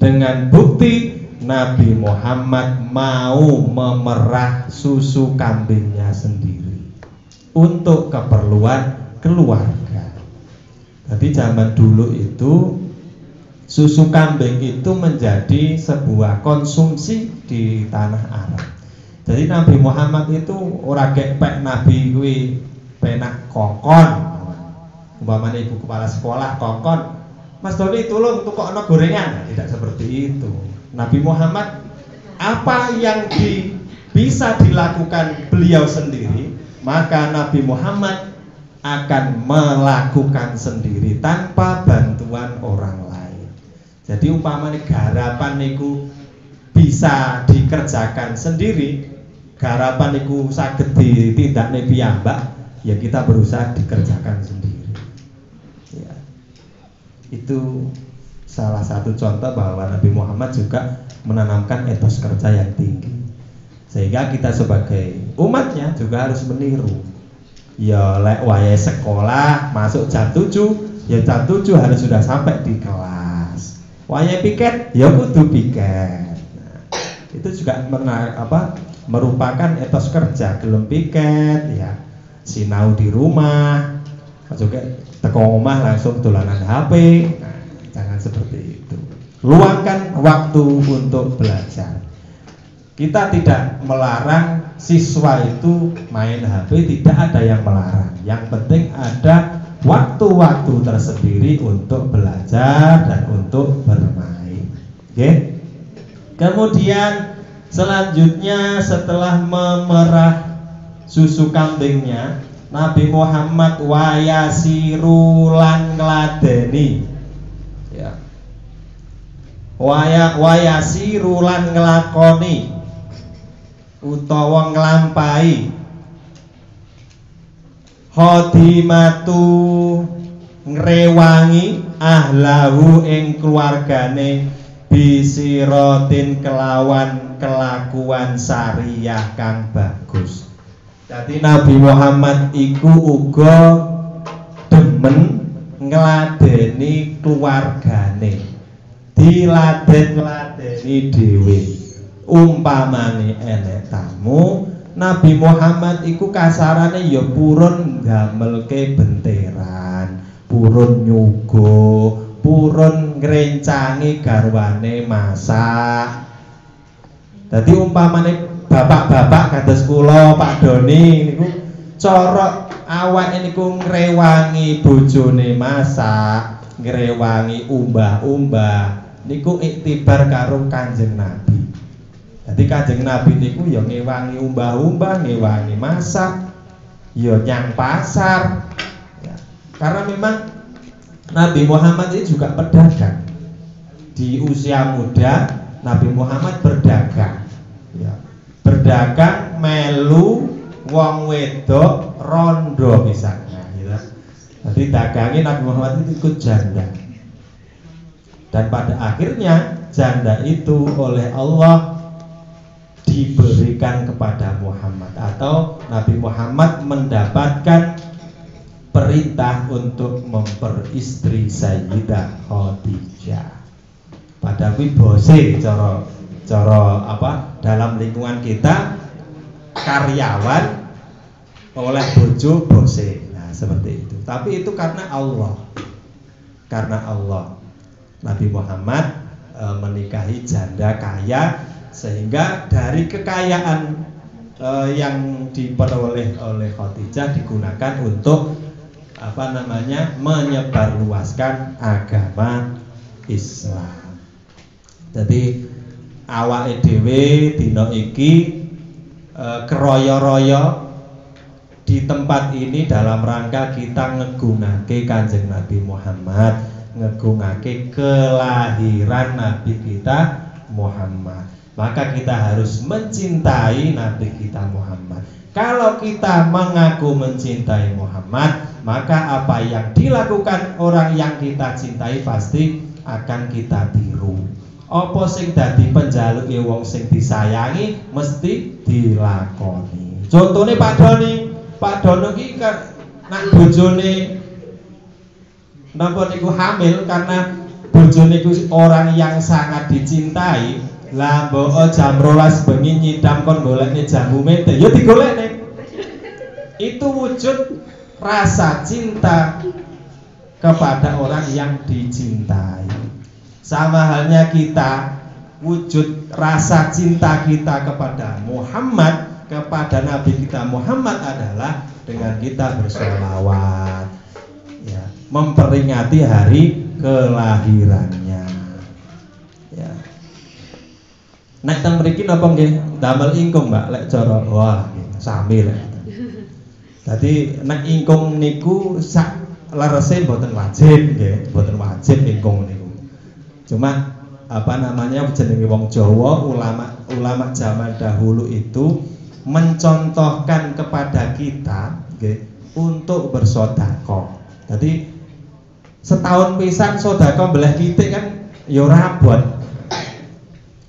Dengan bukti Nabi Muhammad mau memerah susu kambingnya sendiri untuk keperluan keluarga. Jadi zaman dulu itu susu kambing itu menjadi sebuah konsumsi di tanah Arab. Jadi Nabi Muhammad itu ora gepek Nabi kuwi penak kokon. Umpamane ibu kepala sekolah kokon, Mas Doni tolong tukokno gorengan. Tidak seperti itu. Nabi Muhammad apa yang bisa dilakukan beliau sendiri, maka Nabi Muhammad akan melakukan sendiri tanpa bantuan orang lain. Jadi umpamane garapan niku bisa dikerjakan sendiri, garapan iku saged ditindakne piyambak, ya kita berusaha dikerjakan sendiri. Ya. Itu salah satu contoh bahwa Nabi Muhammad juga menanamkan etos kerja yang tinggi. Sehingga kita sebagai umatnya juga harus meniru. Ya lek wayahe sekolah masuk jam 7, ya jam 7 harus sudah sampai di kelas. Wayahe piket, ya kudu piket. Nah, itu juga merupakan etos kerja, gelem piket ya. Sinau di rumah, juga teko omah langsung dolanan HP. Nah, jangan seperti itu. Luangkan waktu untuk belajar. Kita tidak melarang siswa itu main HP, tidak ada yang melarang. Yang penting ada waktu-waktu tersendiri untuk belajar dan untuk bermain. Oke? Kemudian selanjutnya setelah memerah susu kambingnya, Nabi Muhammad wayasirulan ngladeni. Ya. Wayasirulan nglakoni utawa nglampahi khadimatu ngrewangi ahlahu ing keluargane bisiratin kelawan kelakuan sariyah kang bagus. Jadi Nabi Muhammad iku uga demen ngladeni keluargane, diladen-ladeni dhewe. Umpamane enek tamu, Nabi Muhammad iku kasarane ya purun gamelke benteran, purun nyugo, purun ngrencangi garwane masak. Dadi umpamane bapak-bapak kados kula Pak Doni niku cara awake niku ngrewangi bojone masak, ngrewangi umbah-umbah niku iktibar karo Kanjeng Nabi. Jadi Kanjeng Nabi niku ya ngewangi umbah-umbah, ngewangi masak, ya nyang pasar. Ya. Karena memang Nabi Muhammad ini juga pedagang. Di usia muda Nabi Muhammad berdagang. Ya. Berdagang melu wong wedok rondo misalnya. Gitu. Jadi dagangnya Nabi Muhammad itu ikut janda. Dan pada akhirnya janda itu oleh Allah diberikan kepada Muhammad, atau Nabi Muhammad mendapatkan perintah untuk memperistri Sayyidah Khadijah. Pada kuwi bose cara dalam lingkungan kita karyawan oleh bojo bose. Nah, seperti itu. Tapi itu karena Allah. Karena Allah. Nabi Muhammad menikahi janda kaya, sehingga dari kekayaan yang diperoleh oleh Khadijah digunakan untuk menyebarluaskan agama Islam. Jadi awake dhewe dina iki keroyo-royo di tempat ini dalam rangka kita ngegunake Kanjeng Nabi Muhammad, ngegungake kelahiran Nabi kita Muhammad. Maka kita harus mencintai Nabi kita Muhammad. Kalau kita mengaku mencintai Muhammad, maka apa yang dilakukan orang yang kita cintai pasti akan kita tiru. Apa sing dadi penjaluke wong sing disayangi mesti dilakoni. Contohnya Pak Dono iki nak bojone napa niku hamil karena bojone iku orang yang sangat dicintai. Lah mbok jam 12 bengi nyidam kon golekne jamu mete, ya digolekne. Itu wujud rasa cinta kepada orang yang dicintai. Sama halnya kita, wujud rasa cinta kita kepada Muhammad, kepada Nabi kita Muhammad adalah dengan kita bersolawat, ya, memperingati hari kelahirannya. Ya. Nek teng mriki napa nggih damel ingkung, Mbak? Lek cara wah sami lek. Dadi nek ingkung niku sak lerese mboten wajib nggih, mboten wajib ingkung niku. Cuma apa namanya jenenge wong Jawa, ulama zaman dahulu itu mencontohkan kepada kita okay, untuk bersedekah. Jadi setahun pisan sedekah belah pitik kan ya rabot.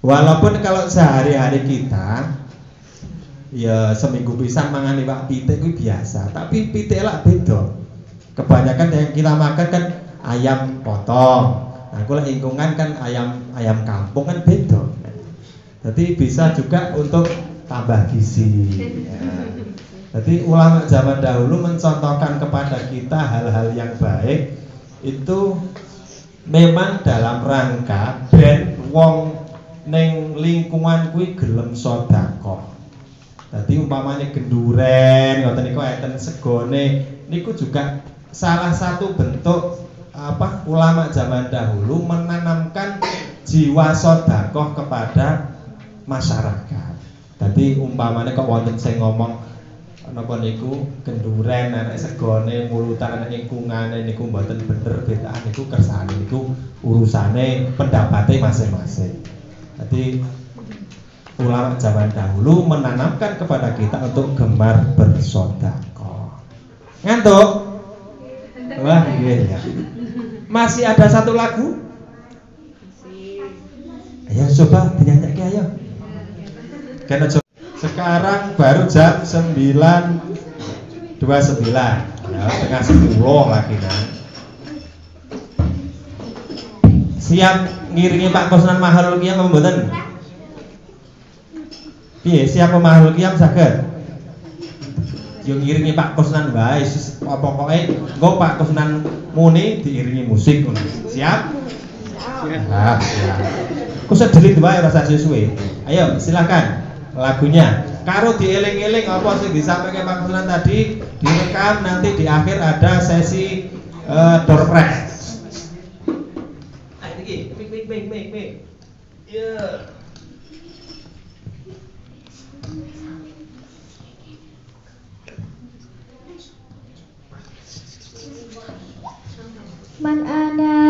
Walaupun kalau sehari-hari kita ya seminggu pisan mangan iwak pitik itu biasa, tapi pitik lah beda. Kebanyakan yang kita makan kan ayam potong. Nah, kalau lingkungan kan ayam kampung kan beda. Jadi bisa juga untuk tambah gizi. Ya. Jadi ulama zaman dahulu mencontohkan kepada kita hal-hal yang baik itu memang dalam rangka ben wong neng lingkungan kuwi gelem sedekah. Dadi umpamane genduren ngoten niku enten segone niku juga salah satu bentuk apa ulama zaman dahulu menanamkan jiwa sedekah kepada masyarakat. Dadi umpamane kok wonten sing ngomong napa niku genduren anak segone mulutan anak lingkungane niku mboten bener bedaan niku kersane niku urusane pendapate masing-masing. Jadi ulama zaman dahulu menanamkan kepada kita untuk gemar bersedekah. Ngantuk? Wah iya ya. Masih ada satu lagu? Ayo coba dinyanyikan ayo. Karena sekarang baru jam 9.29 ya, tengah 10 lagi kan. Siap ngiringi Pak Kusnan Mahalul Qiyam apa mboten? Piye, siap Mahalul Qiyam saged? Yo ngiringi Pak Kusnan wae, pokoke engko Pak Kusnan muni diiringi musik ngono. Siap? Siap. Ya. Ku sedelit wae rasa suwe. Ayo silakan lagunya. Karo dieling-eling apa sing disampaikan Pak Kusnan tadi direkam, nanti di akhir ada sesi door prize. Mik. Yeah.
Man ana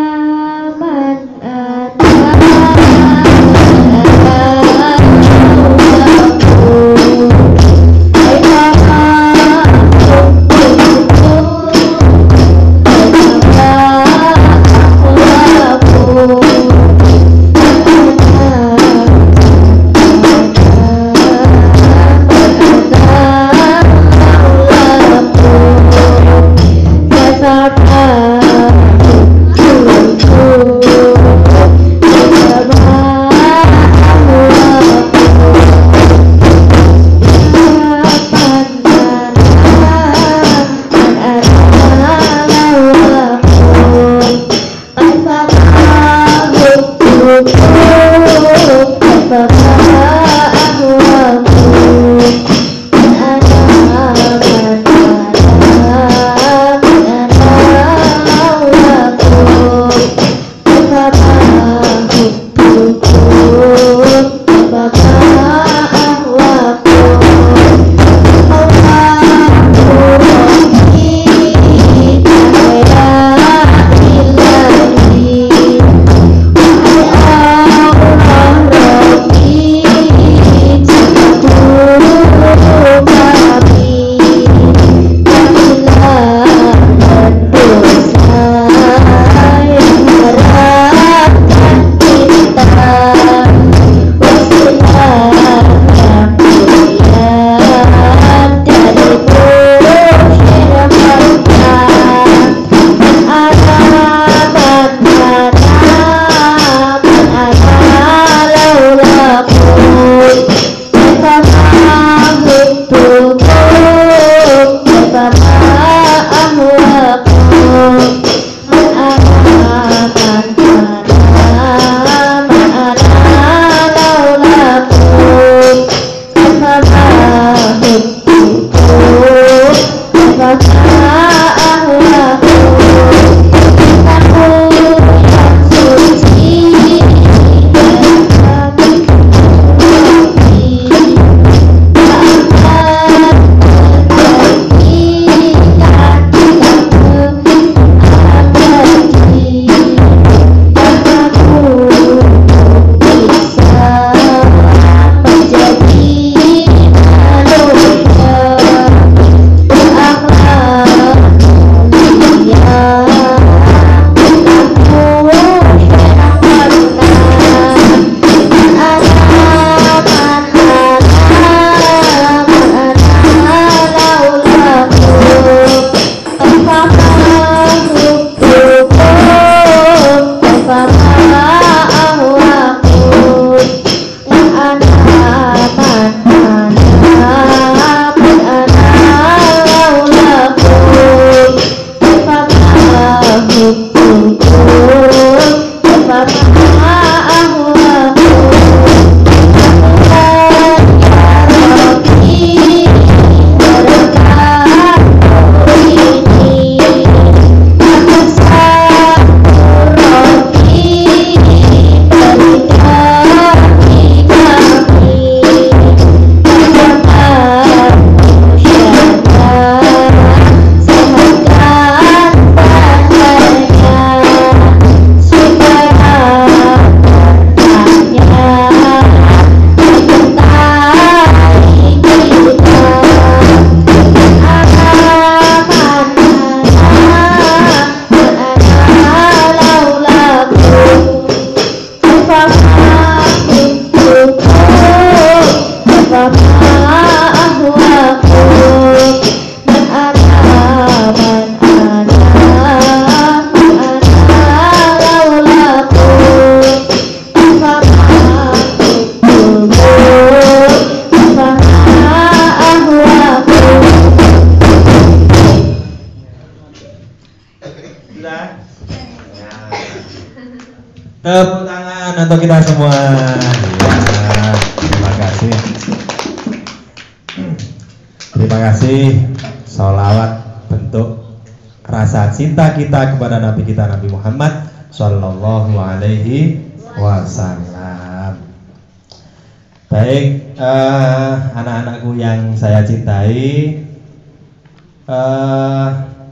Tepuk tangan untuk kita semua. Ya, terima kasih. Terima kasih. Sholawat bentuk rasa cinta kita kepada Nabi kita Nabi Muhammad Sallallahu Alaihi Wasallam. Baik, anak-anakku yang saya cintai,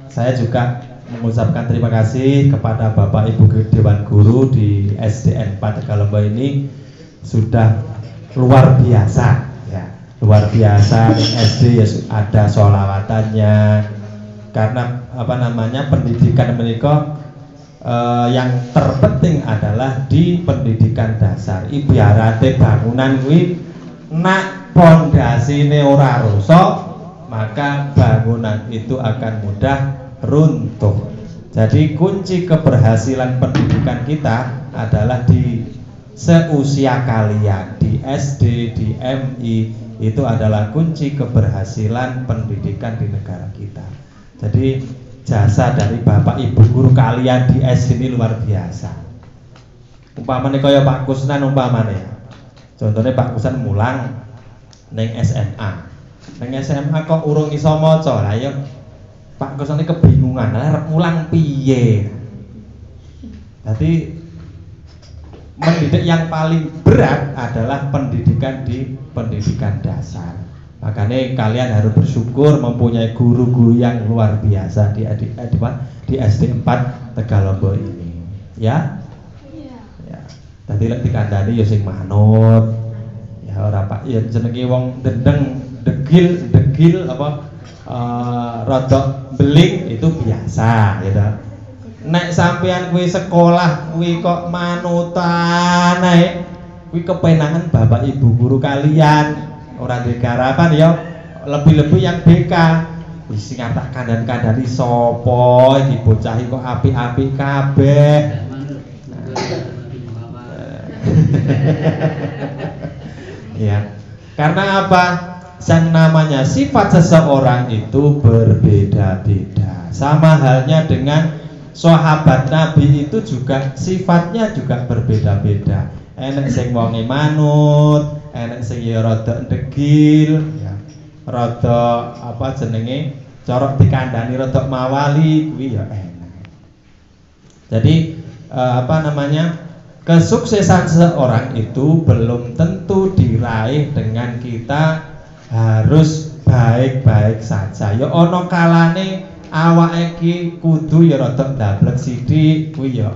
saya juga mengucapkan terima kasih kepada Bapak Ibu Dewan Guru di SDN 4 Tegalembo ini sudah luar biasa ya, luar biasa. Di SD ya ada sholawatannya, karena pendidikan mereka yang terpenting adalah di pendidikan dasar. Ibaratnya bangunan kuwi nak pondasine ora rusak, maka bangunan itu akan mudah runtuh. Jadi kunci keberhasilan pendidikan kita adalah di seusia kalian, di SD, di MI, itu adalah kunci keberhasilan pendidikan di negara kita. Jadi jasa dari Bapak Ibu guru kalian di SD ini luar biasa. Umpamane kaya Pak Kusnan umpamane. Contohnya Pak Kusnan mulang neng SMA. Neng SMA kok urung iso maca. Lah ya Pak Kusnan kebingungan, arep mulang piye. Jadi mendidik yang paling berat adalah pendidikan di pendidikan dasar. Makanya kalian harus bersyukur mempunyai guru-guru yang luar biasa di SD 4 Tegalembo ini. Ya? Ya. Tadi lek dikandani ya sing manut. Ya ora Pak, ya jenenge wong dendeng, degil apa rodok beling itu biasa gitu. Nek sampean kuwi sekolah kuwi kok manutan ae, kuwi kepenangan Bapak Ibu guru kalian. Orang di garapan ya lebih-lebih yang BK wis sing tak kandan-kandani sapa iki bocah kok apik-apik kabeh. Ya. Karena apa? Yang namanya sifat seseorang itu berbeda-beda. Sama halnya dengan sahabat Nabi itu juga sifatnya juga berbeda-beda. Enek sing wonge manut, enek sing ya rada degil, ya. Rada apa jenenge? Corok dikandani rada mawali kuwi ya enak. Jadi kesuksesan seseorang itu belum tentu diraih dengan kita harus baik-baik saja. Ya ana kalane awake iki kudu ya rada ndablek sithik kuwi ya.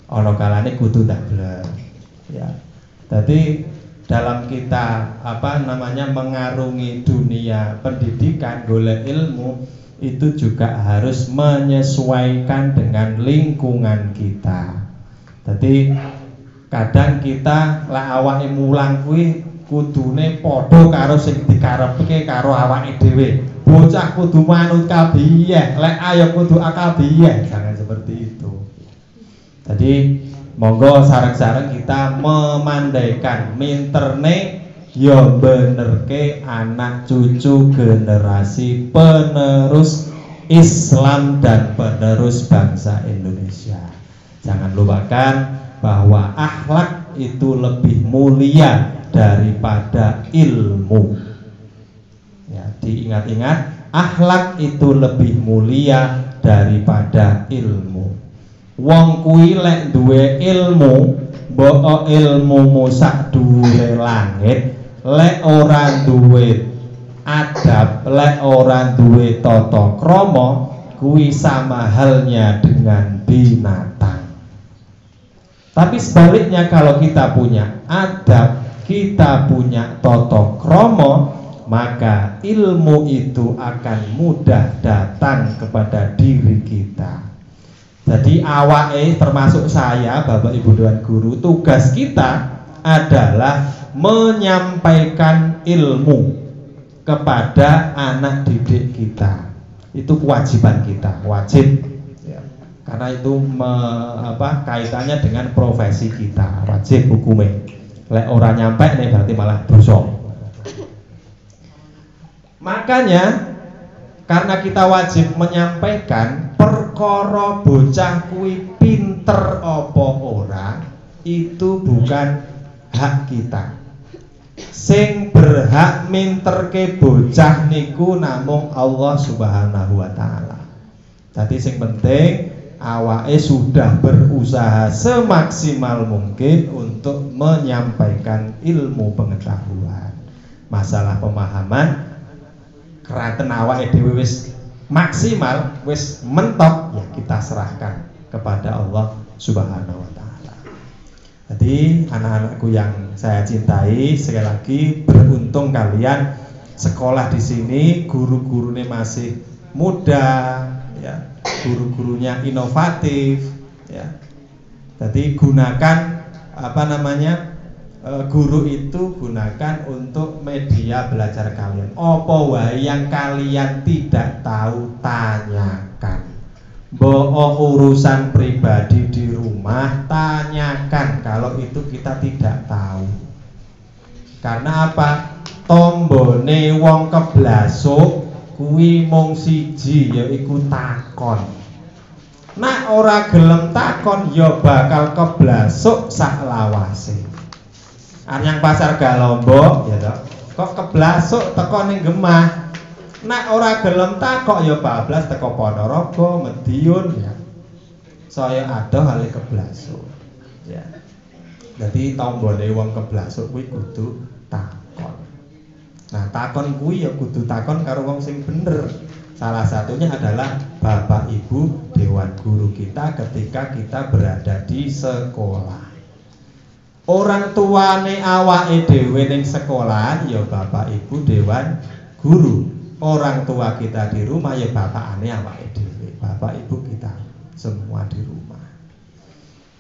Ana kalane kudu ndablek. Ya. Jadi dalam kita mengarungi dunia pendidikan, golek ilmu itu juga harus menyesuaikan dengan lingkungan kita. Jadi kadang kita lah awake mulang kuwi kudune padha karo sing dikarepke karo awake dhewe. Bocah kudu manut kabeh, lek ayo kudu akabeh, jangan seperti itu. Jadi monggo sareng-sareng kita memandaikan minterne ya benerke anak cucu generasi penerus Islam dan penerus bangsa Indonesia. Jangan lupakan bahwa akhlak itu lebih mulia daripada ilmu. Ya, diingat-ingat, akhlak itu lebih mulia daripada ilmu. Wong kuwi lek duwe ilmu, mbok ilmumu sak dhuwure langit, lek ora duwe adab, lek ora duwe tata krama, kuwi sama halnya dengan binatang. Tapi sebaliknya kalau kita punya adab, kita punya tata krama, maka ilmu itu akan mudah datang kepada diri kita. Jadi awake termasuk saya, Bapak Ibu Dewan Guru, tugas kita adalah menyampaikan ilmu kepada anak didik kita. Itu kewajiban kita, wajib ya. Karena itu kaitannya dengan profesi kita, wajib hukumnya. Lek ora nyampe nih berarti malah dosa. Makanya karena kita wajib menyampaikan perkara bocah kuwi pinter apa ora, itu bukan hak kita. Sing berhak minterke bocah niku namung Allah Subhanahu wa taala. Jadi sing penting awake sudah berusaha semaksimal mungkin untuk menyampaikan ilmu pengetahuan. Masalah pemahaman keraten awake dhewe wis maksimal, wis mentok, ya kita serahkan kepada Allah Subhanahu wa taala. Jadi anak-anakku yang saya cintai, sekali lagi beruntung kalian sekolah di sini, guru-gurunya masih muda, ya, guru-gurunya inovatif, ya. Jadi gunakan guru itu gunakan untuk media belajar kalian. Apa wae yang kalian tidak tahu tanyakan. Mbok urusan pribadi di rumah tanyakan kalau itu kita tidak tahu. Karena apa? Tombone wong keblasuk kuwi mung siji, yaiku takon. Nek ora gelem takon ya bakal keblasuk sak lawase. Anyang pasar Galombok ya toh. Kok keblasuk teko ning Gemah. Nek ora gelem takok ya bablas teko Ponorogo, Madiun ya. Saya adoh hale keblasuk. Ya. Jadi tombone wong keblasuk kuwi kudu takon. Nah, takon kuwi ya kudu takon karo wong sing bener. Salah satunya adalah Bapak Ibu Dewan Guru kita ketika kita berada di sekolah. Orang tuane awake dhewe ning sekolah ya Bapak Ibu Dewan Guru. Orang tua kita di rumah ya bapakane awake dhewe, Bapak Ibu kita semua di rumah.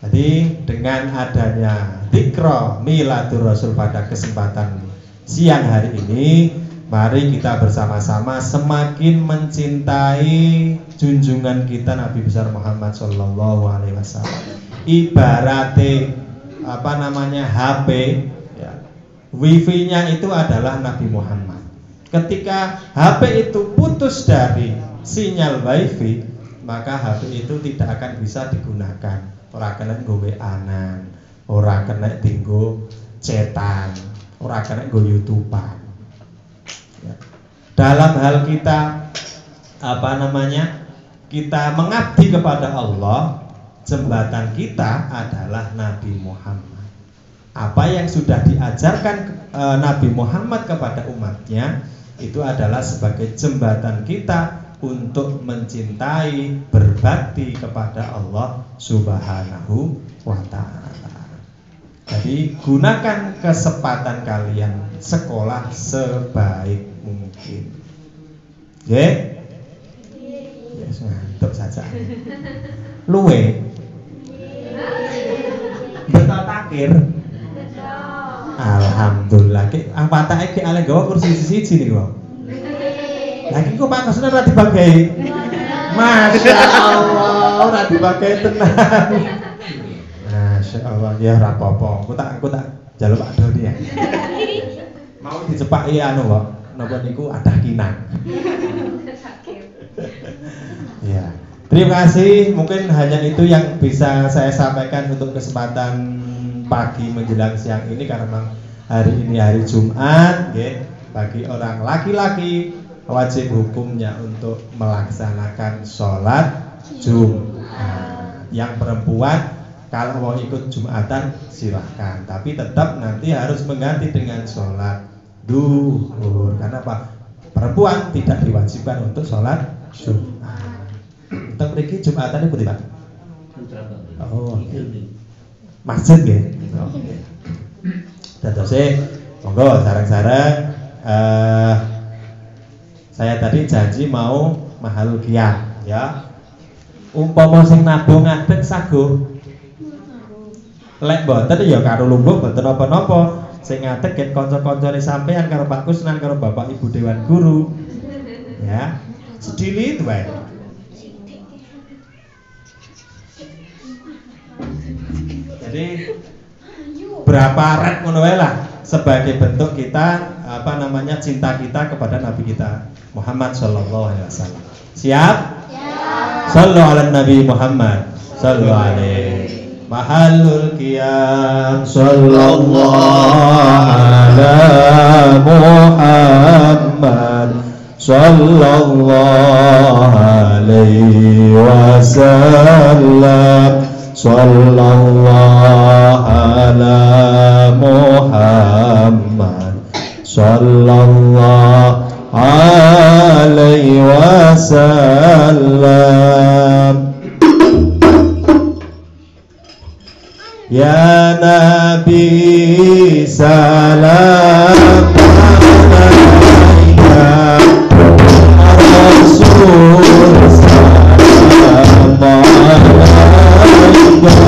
Jadi dengan adanya Dzikra Miladur Rasul pada kesempatan siang hari ini, mari kita bersama-sama semakin mencintai junjungan kita Nabi besar Muhammad sallallahu alaihi wasallam. Ibarate HP ya, wifi-nya itu adalah Nabi Muhammad. Ketika HP itu putus dari sinyal wifi, maka HP itu tidak akan bisa digunakan. Ora kena nggo WA-an, ora kena dienggo cetan, ora kena nggo YouTube-an. Ya. Dalam hal kita kita mengabdi kepada Allah, jembatan kita adalah Nabi Muhammad. Apa yang sudah diajarkan Nabi Muhammad kepada umatnya itu adalah sebagai jembatan kita untuk mencintai, berbakti kepada Allah Subhanahu wa ta'ala. Jadi gunakan kesempatan kalian sekolah sebaik mungkin. Oke? Yes, mantap saja. Luwe betul takir. Alhamdulillah. Awatake ki ale gawa kursi siji niku. Lagi kok Pak Kasuna ora dibagi. Masya Allah, ora dibagi tenan. Masya Allah, ya ora apa-apa. Aku tak jaluk Pak Doni ya. Mau dicepaki anu kok. Napa niku adah kinang. Ya. Terima kasih, mungkin hanya itu yang bisa saya sampaikan untuk kesempatan pagi menjelang siang ini, karena memang hari ini hari Jumat, ya. Bagi orang laki-laki wajib hukumnya untuk melaksanakan sholat Jumat. Yang perempuan kalau mau ikut Jumatan silahkan, tapi tetap nanti harus mengganti dengan sholat duhur. Karena apa? Perempuan tidak diwajibkan untuk sholat Jumat. Teng mriki Jumatan niku Pak. Oh, masjid nggih. Oke. Dadose monggo sareng-sareng saya tadi janji mau mahal kiam ya. Umpama sing nabung ngadeg saguh. Lek mboten ya karo lungguh mboten napa-napa. Sing ngadeg ket kanca-kancane sampean karo Pak Kusnan karo Bapak Ibu Dewan Guru. Ya. Sedilit wae. Jadi berapa red ngono wae lah sebagai bentuk kita cinta kita kepada Nabi kita Muhammad sallallahu alaihi wasallam. Siap? Siap. Sallu ala Nabi Muhammad sallallahu alaihi mahallul qiyam. Sallallahu ala Muhammad, sallallahu alaihi wasallam, sallallahu ala Muhammad, sallallahu alaihi wasallam. Ya Nabi salam alaika, Rasul salam alaika,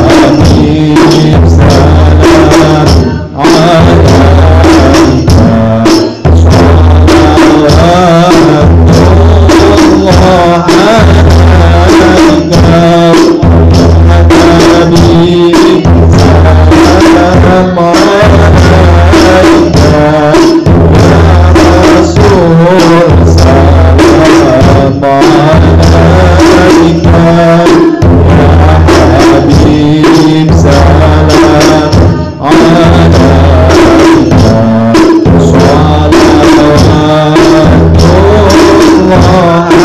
Habib salam alaika, salawatullah alaika, Habib salam alaika, Rasul salam alaika, Habib salam alaika, salawatullah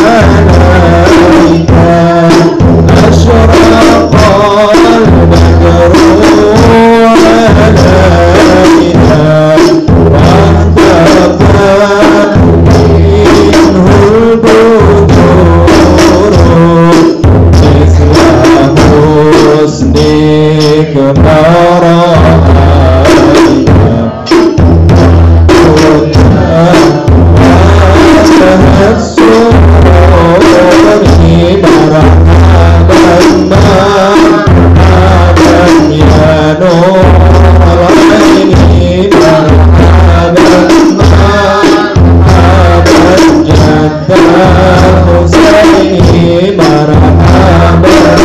alaika, asyraqal badru alaina, wahtabat minhul buduru, misla husnik mara'aina, wajhat sururi marhaban marhaban ya nur al-aini, marhaban marhaban jaddal Husaini, marhaban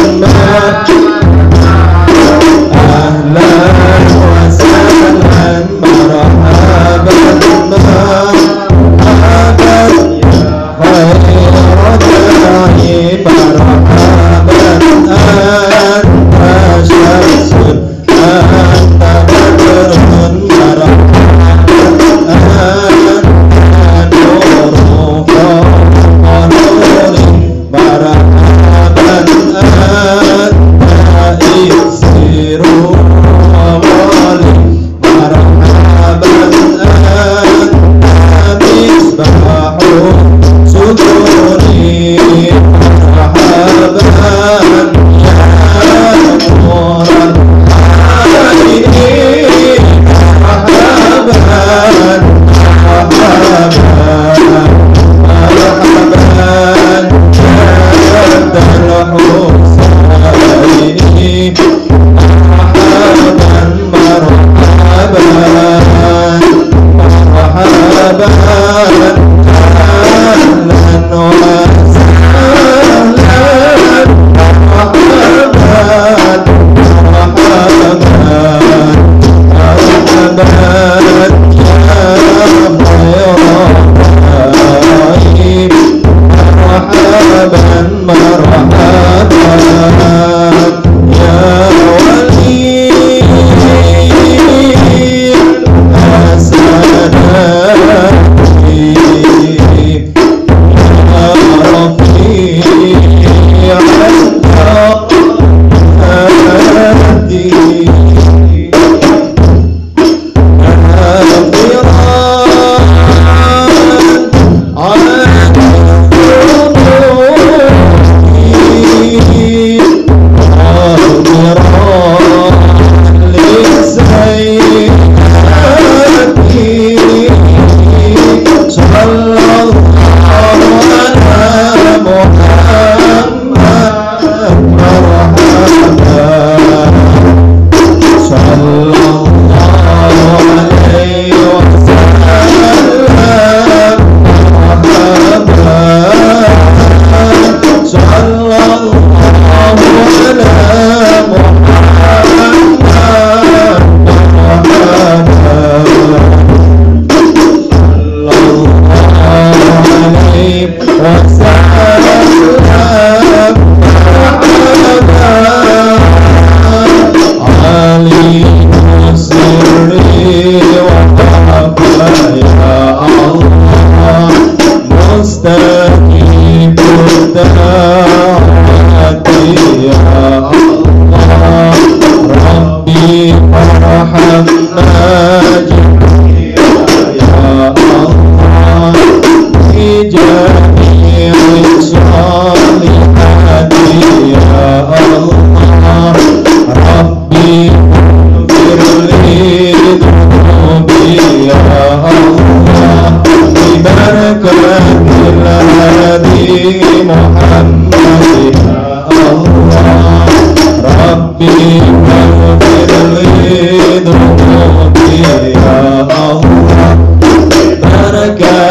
ahlan wa sahlan, marhaban marhaban ya khairat da'i, marhaban anta syamsun anta badrun, marhaban anta nurun fawqa nurin, دعوتي يا الله ربي ارحمنا جميعا يا الله في جميع الصالحات يا الله ربي اغفر لي ذنوبي يا الله ببركة الهادي محمد يا الله ربي اغفر لي ذنوبي يا الله بركة